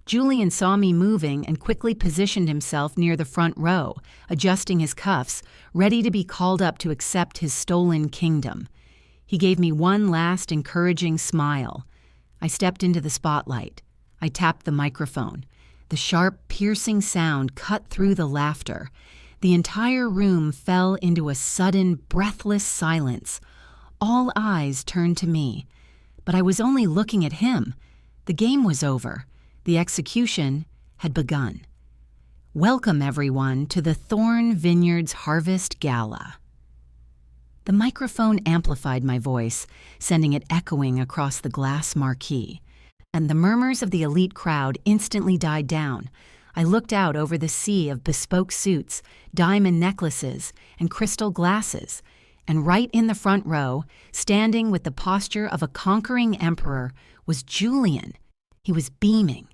Julian saw me moving and quickly positioned himself near the front row, adjusting his cuffs, ready to be called up to accept his stolen kingdom. He gave me one last encouraging smile. I stepped into the spotlight. I tapped the microphone. The sharp, piercing sound cut through the laughter. The entire room fell into a sudden, breathless silence. All eyes turned to me. But I was only looking at him. The game was over. The execution had begun. Welcome, everyone, to the Thorn Vineyards Harvest Gala. The microphone amplified my voice, sending it echoing across the glass marquee. And the murmurs of the elite crowd instantly died down. I looked out over the sea of bespoke suits, diamond necklaces, and crystal glasses. And right in the front row, standing with the posture of a conquering emperor, was Julian. He was beaming.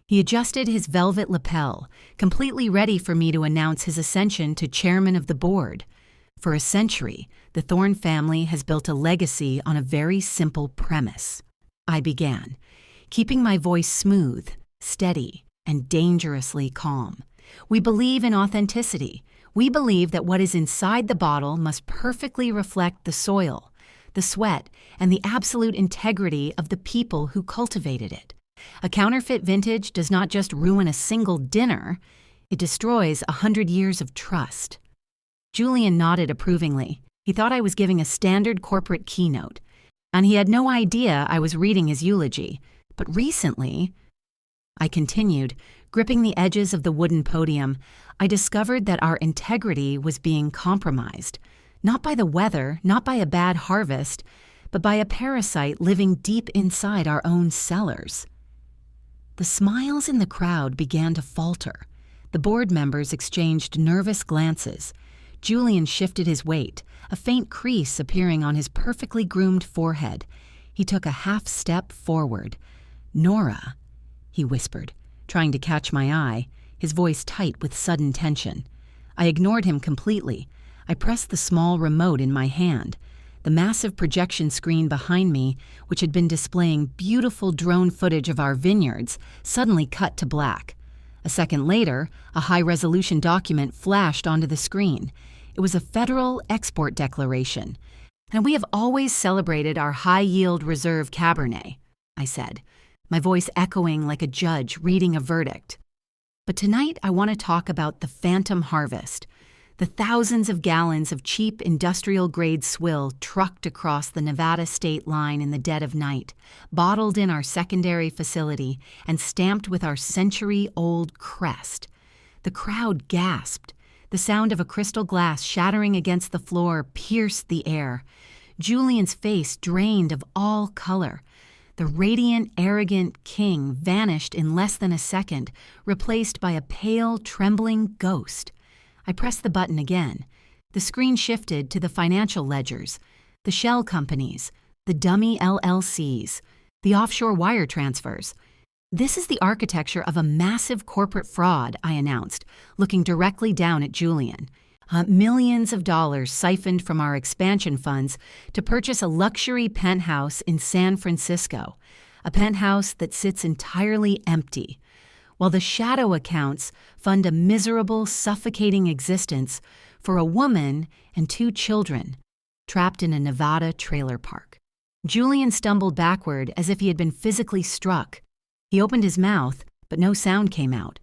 He adjusted his velvet lapel, completely ready for me to announce his ascension to chairman of the board. For a century, the Thorn family has built a legacy on a very simple premise. I began, keeping my voice smooth, steady, and dangerously calm. We believe in authenticity. We believe that what is inside the bottle must perfectly reflect the soil, the sweat, and the absolute integrity of the people who cultivated it. A counterfeit vintage does not just ruin a single dinner, it destroys 100 years of trust. Julian nodded approvingly. He thought I was giving a standard corporate keynote, and he had no idea I was reading his eulogy. But recently, I continued, gripping the edges of the wooden podium, I discovered that our integrity was being compromised, not by the weather, not by a bad harvest, but by a parasite living deep inside our own cellars. The smiles in the crowd began to falter. The board members exchanged nervous glances. Julian shifted his weight, a faint crease appearing on his perfectly groomed forehead. He took a half step forward. "Nora," he whispered, trying to catch my eye, his voice tight with sudden tension. I ignored him completely. I pressed the small remote in my hand. The massive projection screen behind me, which had been displaying beautiful drone footage of our vineyards, suddenly cut to black. A second later, a high-resolution document flashed onto the screen. It was a federal export declaration. "And we have always celebrated our high-yield reserve Cabernet," I said, my voice echoing like a judge reading a verdict. "But tonight I want to talk about the phantom harvest, the thousands of gallons of cheap industrial-grade swill trucked across the Nevada state line in the dead of night, bottled in our secondary facility, and stamped with our century-old crest." The crowd gasped. The sound of a crystal glass shattering against the floor pierced the air. Julian's face drained of all color. The radiant, arrogant king vanished in less than a second, replaced by a pale, trembling ghost. I pressed the button again. The screen shifted to the financial ledgers, the shell companies, the dummy LLCs, the offshore wire transfers. "This is the architecture of a massive corporate fraud," I announced, looking directly down at Julian. Millions of dollars siphoned from our expansion funds to purchase a luxury penthouse in San Francisco, a penthouse that sits entirely empty, while the shadow accounts fund a miserable, suffocating existence for a woman and 2 children trapped in a Nevada trailer park. Julian stumbled backward as if he had been physically struck. He opened his mouth, but no sound came out.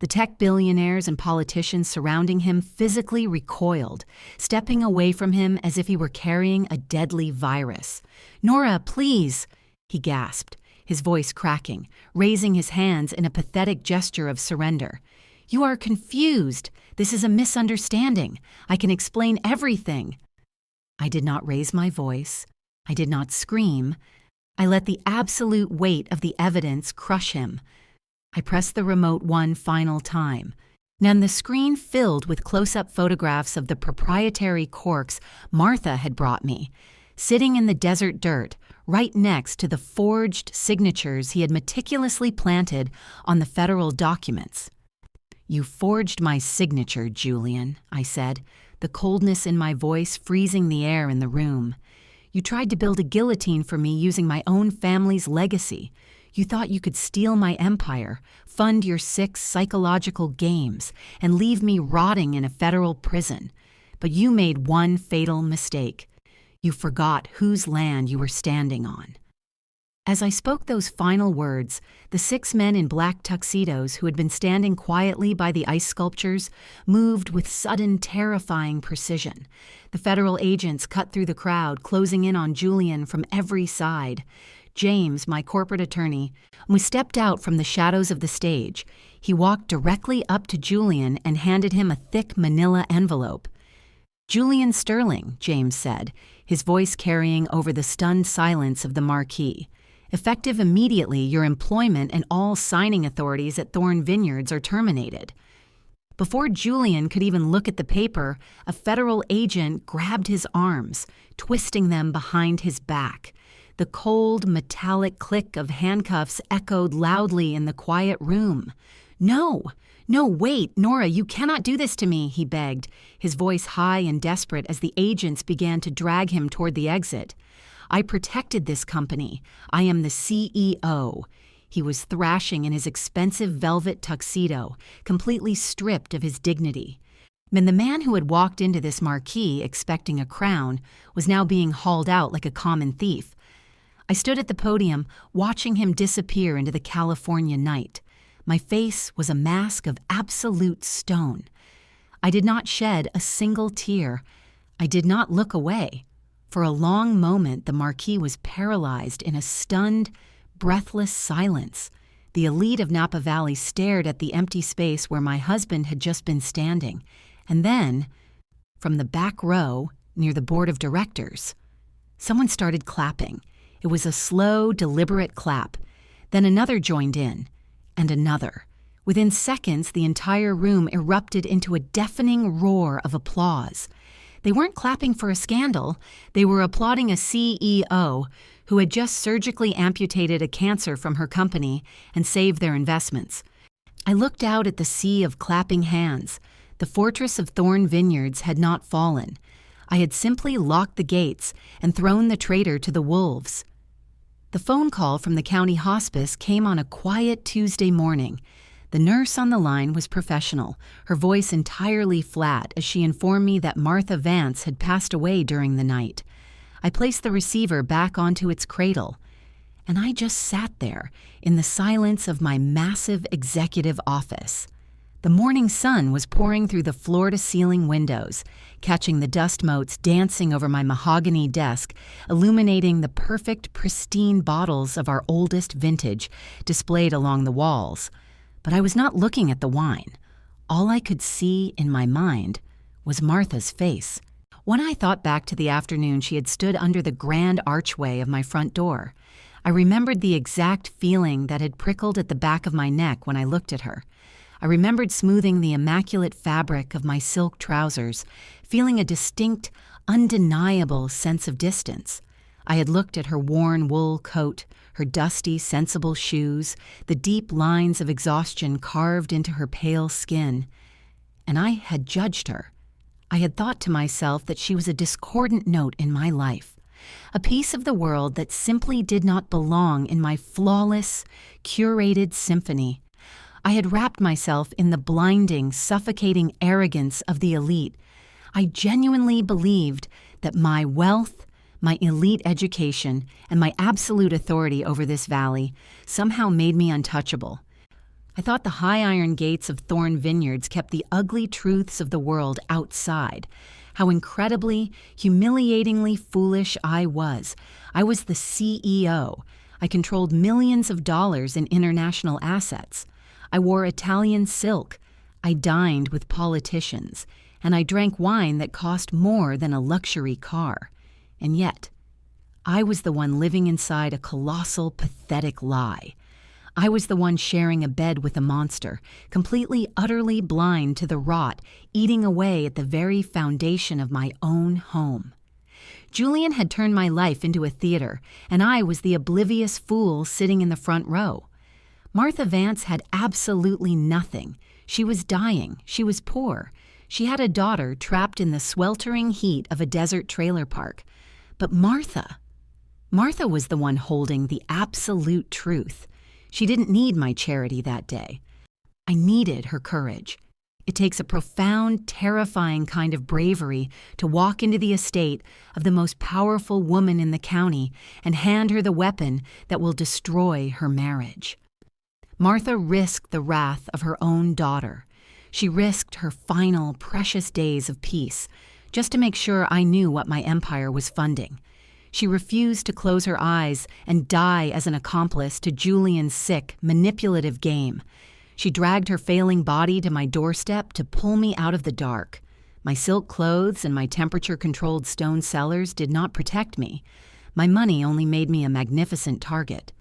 The tech billionaires and politicians surrounding him physically recoiled, stepping away from him as if he were carrying a deadly virus. "Nora, please," he gasped, his voice cracking, raising his hands in a pathetic gesture of surrender. "You are confused. This is a misunderstanding. I can explain everything." I did not raise my voice. I did not scream. I let the absolute weight of the evidence crush him. I pressed the remote one final time. Then the screen filled with close-up photographs of the proprietary corks Martha had brought me, sitting in the desert dirt, right next to the forged signatures he had meticulously planted on the federal documents. "You forged my signature, Julian," I said, the coldness in my voice freezing the air in the room. "You tried to build a guillotine for me using my own family's legacy. You thought you could steal my empire, fund your 6 psychological games, and leave me rotting in a federal prison. But you made one fatal mistake. You forgot whose land you were standing on." As I spoke those final words, the 6 men in black tuxedos who had been standing quietly by the ice sculptures moved with sudden, terrifying precision. The federal agents cut through the crowd, closing in on Julian from every side. James, my corporate attorney, we stepped out from the shadows of the stage. He walked directly up to Julian and handed him a thick manila envelope. "Julian Sterling," James said, his voice carrying over the stunned silence of the marquee. "Effective immediately, your employment and all signing authorities at Thorn Vineyards are terminated." Before Julian could even look at the paper, a federal agent grabbed his arms, twisting them behind his back. The cold, metallic click of handcuffs echoed loudly in the quiet room. "No, wait, Nora, you cannot do this to me," he begged, his voice high and desperate as the agents began to drag him toward the exit. "I protected this company. I am the CEO." He was thrashing in his expensive velvet tuxedo, completely stripped of his dignity. And the man who had walked into this marquee expecting a crown was now being hauled out like a common thief. I stood at the podium, watching him disappear into the California night. My face was a mask of absolute stone. I did not shed a single tear. I did not look away. For a long moment, the marquee was paralyzed in a stunned, breathless silence. The elite of Napa Valley stared at the empty space where my husband had just been standing. And then, from the back row, near the board of directors, someone started clapping. It was a slow, deliberate clap. Then another joined in, and another. Within seconds, the entire room erupted into a deafening roar of applause. They weren't clapping for a scandal. They were applauding a CEO who had just surgically amputated a cancer from her company and saved their investments. I looked out at the sea of clapping hands. The fortress of Thorn Vineyards had not fallen. I had simply locked the gates and thrown the traitor to the wolves. The phone call from the county hospice came on a quiet Tuesday morning. The nurse on the line was professional, her voice entirely flat as she informed me that Martha Vance had passed away during the night. I placed the receiver back onto its cradle, and I just sat there in the silence of my massive executive office. The morning sun was pouring through the floor-to-ceiling windows, catching the dust motes dancing over my mahogany desk, illuminating the perfect, pristine bottles of our oldest vintage displayed along the walls. But I was not looking at the wine. All I could see in my mind was Martha's face. When I thought back to the afternoon she had stood under the grand archway of my front door, I remembered the exact feeling that had prickled at the back of my neck when I looked at her. I remembered smoothing the immaculate fabric of my silk trousers, feeling a distinct, undeniable sense of distance. I had looked at her worn wool coat, her dusty, sensible shoes, the deep lines of exhaustion carved into her pale skin, and I had judged her. I had thought to myself that she was a discordant note in my life, a piece of the world that simply did not belong in my flawless, curated symphony. I had wrapped myself in the blinding, suffocating arrogance of the elite. I genuinely believed that my wealth, my elite education, and my absolute authority over this valley somehow made me untouchable. I thought the high iron gates of Thorn Vineyards kept the ugly truths of the world outside. How incredibly, humiliatingly foolish I was. I was the CEO. I controlled millions of dollars in international assets. I wore Italian silk. I dined with politicians. And I drank wine that cost more than a luxury car. And yet, I was the one living inside a colossal, pathetic lie. I was the one sharing a bed with a monster, completely, utterly blind to the rot eating away at the very foundation of my own home. Julian had turned my life into a theater, and I was the oblivious fool sitting in the front row. Martha Vance had absolutely nothing. She was dying. She was poor. She had a daughter trapped in the sweltering heat of a desert trailer park. But Martha was the one holding the absolute truth. She didn't need my charity that day. I needed her courage. It takes a profound, terrifying kind of bravery to walk into the estate of the most powerful woman in the county and hand her the weapon that will destroy her marriage. Martha risked the wrath of her own daughter. She risked her final, precious days of peace just to make sure I knew what my empire was funding. She refused to close her eyes and die as an accomplice to Julian's sick, manipulative game. She dragged her failing body to my doorstep to pull me out of the dark. My silk clothes and my temperature-controlled stone cellars did not protect me. My money only made me a magnificent target.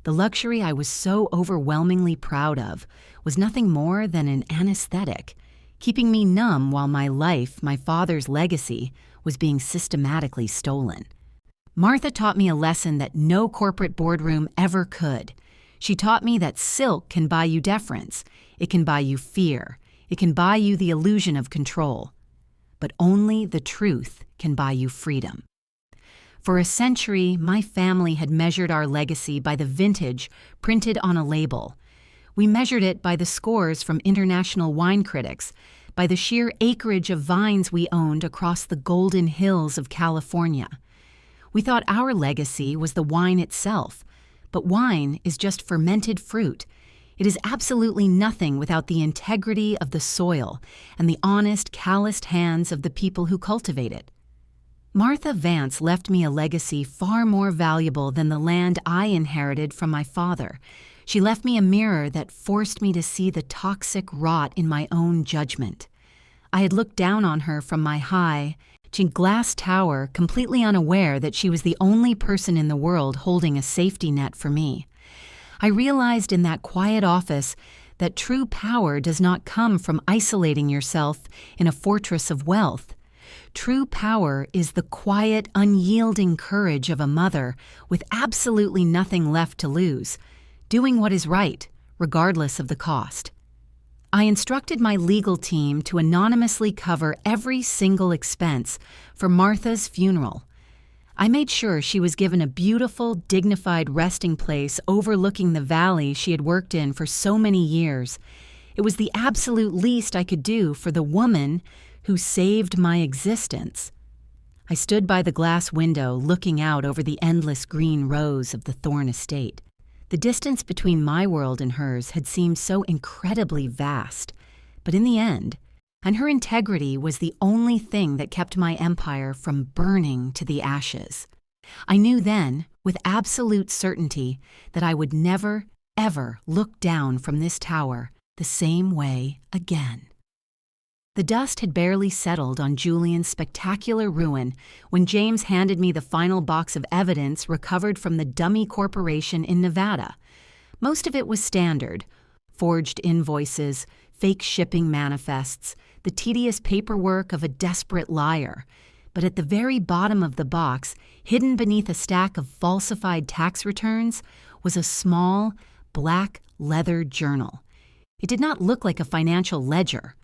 The luxury I was so overwhelmingly proud of was nothing more than an anesthetic, keeping me numb while my life, my father's legacy, was being systematically stolen. Martha taught me a lesson that no corporate boardroom ever could. She taught me that silk can buy you deference. It can buy you fear. It can buy you the illusion of control. But only the truth can buy you freedom. For a century, my family had measured our legacy by the vintage printed on a label. We measured it by the scores from international wine critics, by the sheer acreage of vines we owned across the golden hills of California. We thought our legacy was the wine itself, but wine is just fermented fruit. It is absolutely nothing without the integrity of the soil and the honest, calloused hands of the people who cultivate it. Martha Vance left me a legacy far more valuable than the land I inherited from my father. She left me a mirror that forced me to see the toxic rot in my own judgment. I had looked down on her from my high, glass tower, completely unaware that she was the only person in the world holding a safety net for me. I realized in that quiet office that true power does not come from isolating yourself in a fortress of wealth. True power is the quiet, unyielding courage of a mother with absolutely nothing left to lose, doing what is right, regardless of the cost. I instructed my legal team to anonymously cover every single expense for Martha's funeral. I made sure she was given a beautiful, dignified resting place overlooking the valley she had worked in for so many years. It was the absolute least I could do for the woman who saved my existence. I stood by the glass window looking out over the endless green rows of the Thorn estate. The distance between my world and hers had seemed so incredibly vast, but in the end, and her integrity was the only thing that kept my empire from burning to the ashes. I knew then, with absolute certainty, that I would never, ever look down from this tower the same way again. The dust had barely settled on Julian's spectacular ruin when James handed me the final box of evidence recovered from the dummy corporation in Nevada. Most of it was standard: forged invoices, fake shipping manifests, the tedious paperwork of a desperate liar. But at the very bottom of the box, hidden beneath a stack of falsified tax returns, was a small, black leather journal. It did not look like a financial ledger.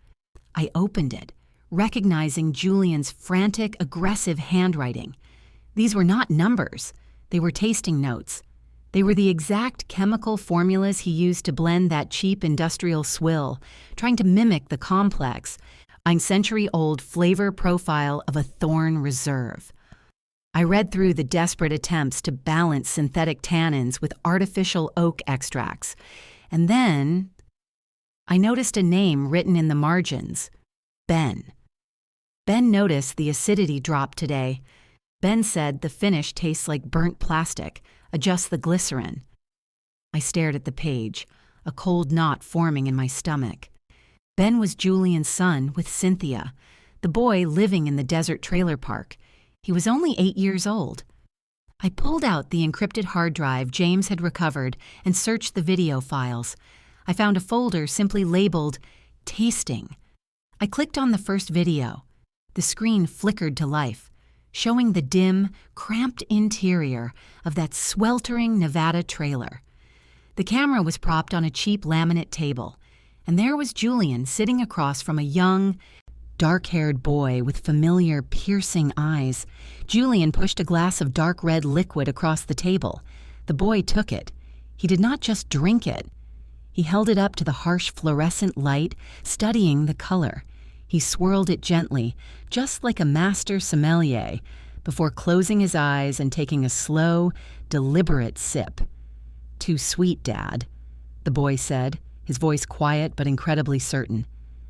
I opened it, recognizing Julian's frantic, aggressive handwriting. These were not numbers. They were tasting notes. They were the exact chemical formulas he used to blend that cheap industrial swill, trying to mimic the complex, century-old flavor profile of a Thorn Reserve. I read through the desperate attempts to balance synthetic tannins with artificial oak extracts, and then I noticed a name written in the margins. Ben. Ben noticed the acidity drop today. Ben said the finish tastes like burnt plastic. Adjust the glycerin. I stared at the page, a cold knot forming in my stomach. Ben was Julian's son with Cynthia, the boy living in the desert trailer park. He was only 8 years old. I pulled out the encrypted hard drive James had recovered and searched the video files. I found a folder simply labeled Tasting. I clicked on the first video. The screen flickered to life, showing the dim, cramped interior of that sweltering Nevada trailer. The camera was propped on a cheap laminate table, and there was Julian sitting across from a young, dark-haired boy with familiar, piercing eyes. Julian pushed a glass of dark red liquid across the table. The boy took it. He did not just drink it. He held it up to the harsh fluorescent light, studying the color. He swirled it gently, just like a master sommelier, before closing his eyes and taking a slow, deliberate sip. "Too sweet, Dad," the boy said, his voice quiet but incredibly certain.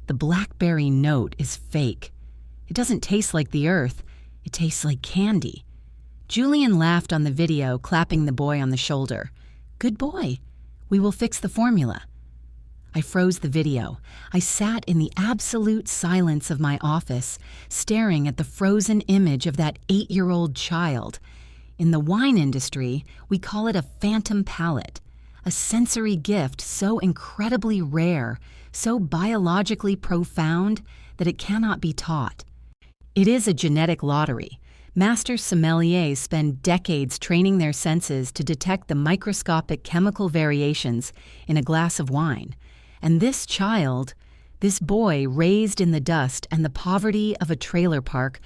"The blackberry note is fake. It doesn't taste like the earth. It tastes like candy." Julian laughed on the video, clapping the boy on the shoulder. "Good boy. We will fix the formula." I froze the video. I sat in the absolute silence of my office, staring at the frozen image of that 8-year-old child. In the wine industry, we call it a phantom palate, a sensory gift so incredibly rare, so biologically profound that it cannot be taught. It is a genetic lottery. Master sommeliers spend decades training their senses to detect the microscopic chemical variations in a glass of wine. And this child, this boy raised in the dust and the poverty of a trailer park,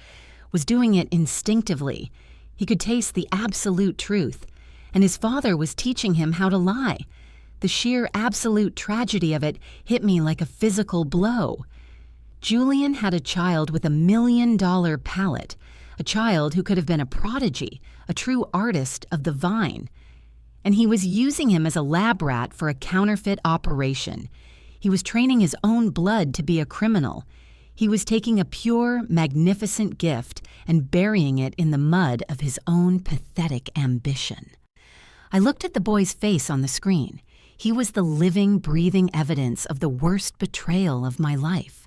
was doing it instinctively. He could taste the absolute truth, and his father was teaching him how to lie. The sheer absolute tragedy of it hit me like a physical blow. Julian had a child with $1 million palate, a child who could have been a prodigy, a true artist of the vine. And he was using him as a lab rat for a counterfeit operation. He was training his own blood to be a criminal. He was taking a pure, magnificent gift and burying it in the mud of his own pathetic ambition. I looked at the boy's face on the screen. He was the living, breathing evidence of the worst betrayal of my life.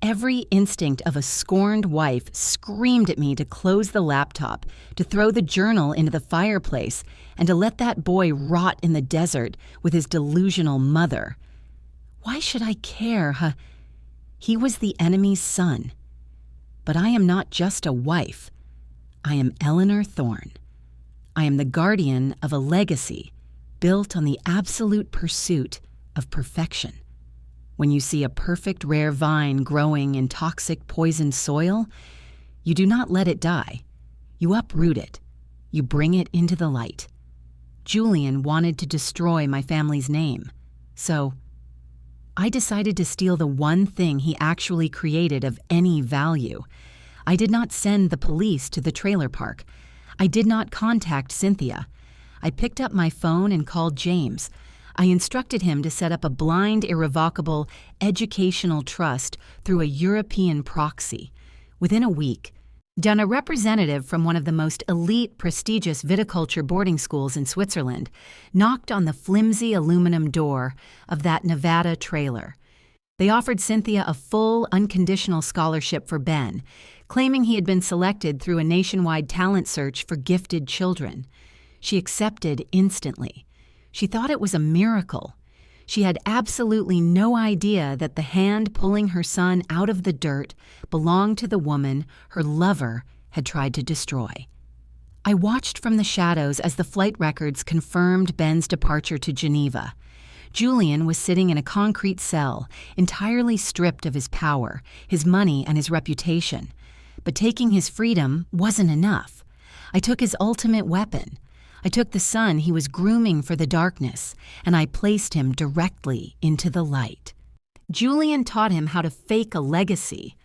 Every instinct of a scorned wife screamed at me to close the laptop, to throw the journal into the fireplace, and to let that boy rot in the desert with his delusional mother. Why should I care? He was the enemy's son. But I am not just a wife. I am Eleanor Thorne. I am the guardian of a legacy built on the absolute pursuit of perfection. When you see a perfect rare vine growing in toxic poisoned soil, you do not let it die. You uproot it. You bring it into the light. Julian wanted to destroy my family's name, so I decided to steal the one thing he actually created of any value. I did not send the police to the trailer park. I did not contact Cynthia. I picked up my phone and called James. I instructed him to set up a blind, irrevocable educational trust through a European proxy. Within a week, a representative from one of the most elite, prestigious viticulture boarding schools in Switzerland knocked on the flimsy aluminum door of that Nevada trailer. They offered Cynthia a full, unconditional scholarship for Ben, claiming he had been selected through a nationwide talent search for gifted children. She accepted instantly. She thought it was a miracle. She had absolutely no idea that the hand pulling her son out of the dirt belonged to the woman her lover had tried to destroy. I watched from the shadows as the flight records confirmed Ben's departure to Geneva. Julian was sitting in a concrete cell, entirely stripped of his power, his money, and his reputation. But taking his freedom wasn't enough. I took his ultimate weapon. I took the son he was grooming for the darkness, and I placed him directly into the light. Julian taught him how to fake a legacy.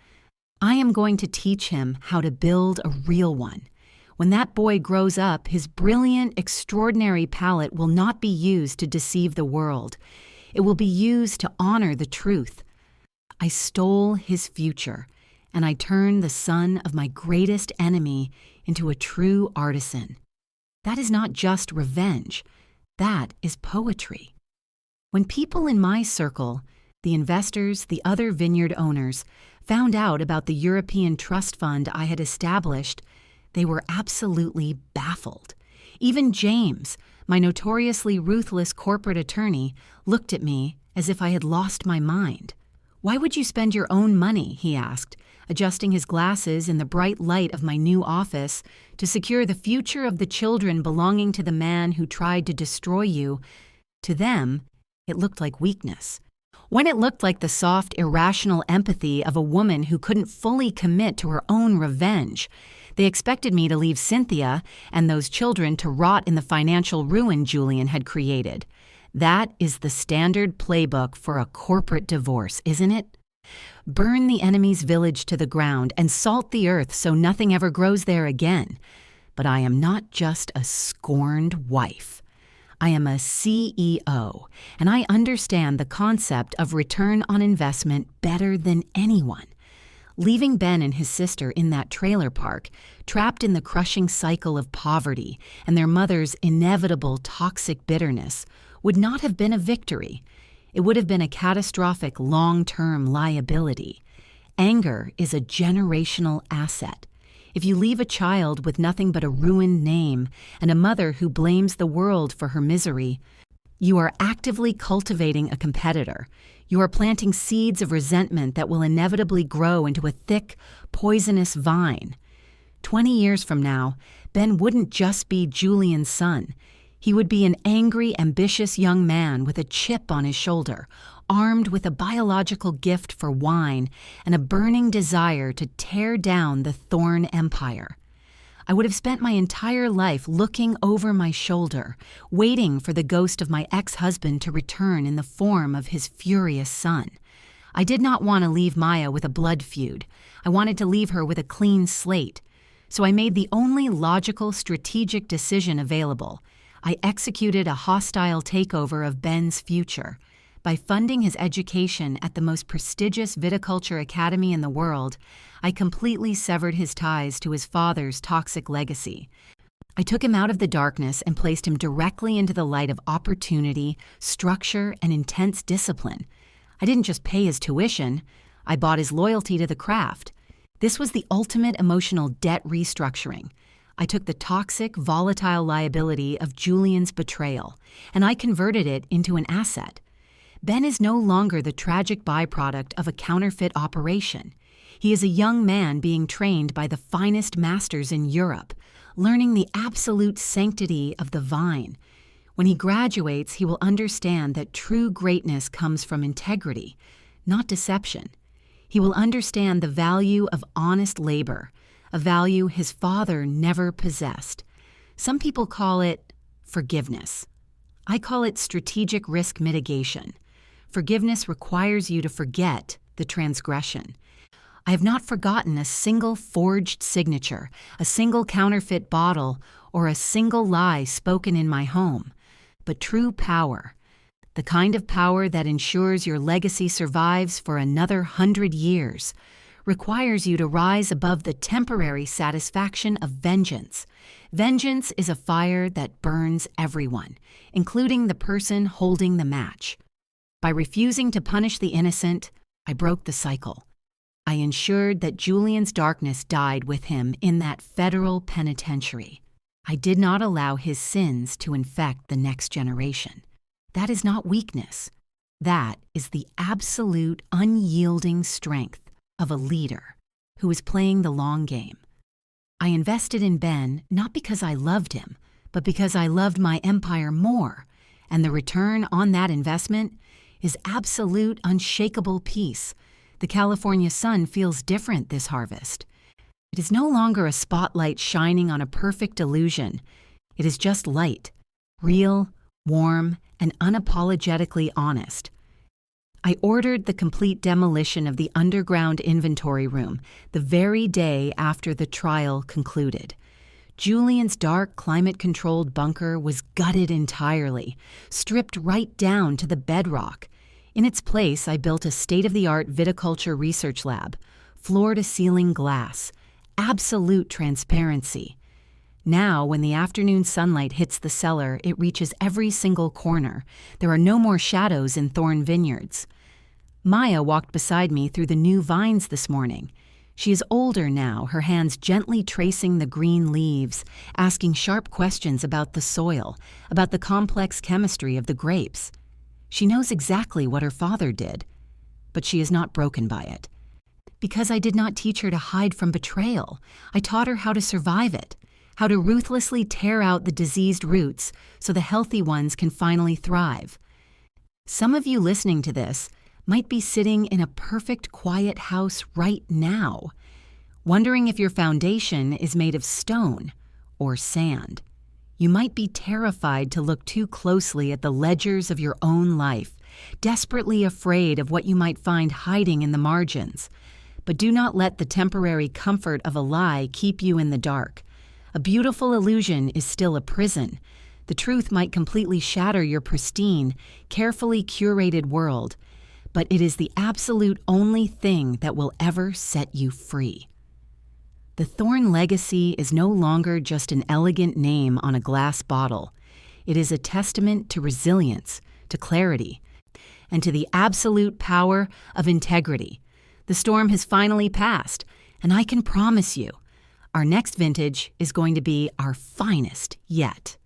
I am going to teach him how to build a real one. When that boy grows up, his brilliant, extraordinary palate will not be used to deceive the world. It will be used to honor the truth. I stole his future, and I turned the son of my greatest enemy into a true artisan. That is not just revenge. That is poetry. When people in my circle, the investors, the other vineyard owners, found out about the European trust fund I had established, they were absolutely baffled. Even James, my notoriously ruthless corporate attorney, looked at me as if I had lost my mind. "Why would you spend your own money?" he asked, adjusting his glasses in the bright light of my new office to secure the future of the children belonging to the man who tried to destroy you. To them, it looked like weakness. When it looked like the soft, irrational empathy of a woman who couldn't fully commit to her own revenge, they expected me to leave Cynthia and those children to rot in the financial ruin Julian had created. That is the standard playbook for a corporate divorce, isn't it? Burn the enemy's village to the ground and salt the earth so nothing ever grows there again. But I am not just a scorned wife. I am a CEO, and I understand the concept of return on investment better than anyone. Leaving Ben and his sister in that trailer park, trapped in the crushing cycle of poverty and their mother's inevitable toxic bitterness, would not have been a victory. It would have been a catastrophic long-term liability. Anger is a generational asset. If you leave a child with nothing but a ruined name and a mother who blames the world for her misery, you are actively cultivating a competitor. You are planting seeds of resentment that will inevitably grow into a thick, poisonous vine. 20 years from now, Ben wouldn't just be Julian's son. He would be an angry, ambitious young man with a chip on his shoulder, armed with a biological gift for wine and a burning desire to tear down the Thorn Empire. I would have spent my entire life looking over my shoulder, waiting for the ghost of my ex-husband to return in the form of his furious son. I did not want to leave Maya with a blood feud. I wanted to leave her with a clean slate. So I made the only logical, strategic decision available. I executed a hostile takeover of Ben's future. By funding his education at the most prestigious viticulture academy in the world, I completely severed his ties to his father's toxic legacy. I took him out of the darkness and placed him directly into the light of opportunity, structure, and intense discipline. I didn't just pay his tuition, I bought his loyalty to the craft. This was the ultimate emotional debt restructuring. I took the toxic, volatile liability of Julian's betrayal, and I converted it into an asset. Ben is no longer the tragic byproduct of a counterfeit operation. He is a young man being trained by the finest masters in Europe, learning the absolute sanctity of the vine. When he graduates, he will understand that true greatness comes from integrity, not deception. He will understand the value of honest labor, a value his father never possessed. Some people call it forgiveness. I call it strategic risk mitigation. Forgiveness requires you to forget the transgression. I have not forgotten a single forged signature, a single counterfeit bottle, or a single lie spoken in my home. But true power, the kind of power that ensures your legacy survives for another 100 years, requires you to rise above the temporary satisfaction of vengeance. Vengeance is a fire that burns everyone, including the person holding the match. By refusing to punish the innocent, I broke the cycle. I ensured that Julian's darkness died with him in that federal penitentiary. I did not allow his sins to infect the next generation. That is not weakness. That is the absolute unyielding strength of a leader who is playing the long game. I invested in Ben not because I loved him, but because I loved my empire more, and the return on that investment is absolute, unshakable peace. The California sun feels different this harvest. It is no longer a spotlight shining on a perfect illusion. It is just light, real, warm, and unapologetically honest. I ordered the complete demolition of the underground inventory room the very day after the trial concluded. Julian's dark, climate-controlled bunker was gutted entirely, stripped right down to the bedrock. In its place, I built a state-of-the-art viticulture research lab, floor-to-ceiling glass, absolute transparency. Now, when the afternoon sunlight hits the cellar, it reaches every single corner. There are no more shadows in Thorn Vineyards. Maya walked beside me through the new vines this morning. She is older now, her hands gently tracing the green leaves, asking sharp questions about the soil, about the complex chemistry of the grapes. She knows exactly what her father did, but she is not broken by it. Because I did not teach her to hide from betrayal, I taught her how to survive it, how to ruthlessly tear out the diseased roots so the healthy ones can finally thrive. Some of you listening to this might be sitting in a perfect quiet house right now, wondering if your foundation is made of stone or sand. You might be terrified to look too closely at the ledgers of your own life, desperately afraid of what you might find hiding in the margins. But do not let the temporary comfort of a lie keep you in the dark. A beautiful illusion is still a prison. The truth might completely shatter your pristine, carefully curated world, but it is the absolute only thing that will ever set you free. The Thorn Legacy is no longer just an elegant name on a glass bottle. It is a testament to resilience, to clarity, and to the absolute power of integrity. The storm has finally passed, and I can promise you, our next vintage is going to be our finest yet.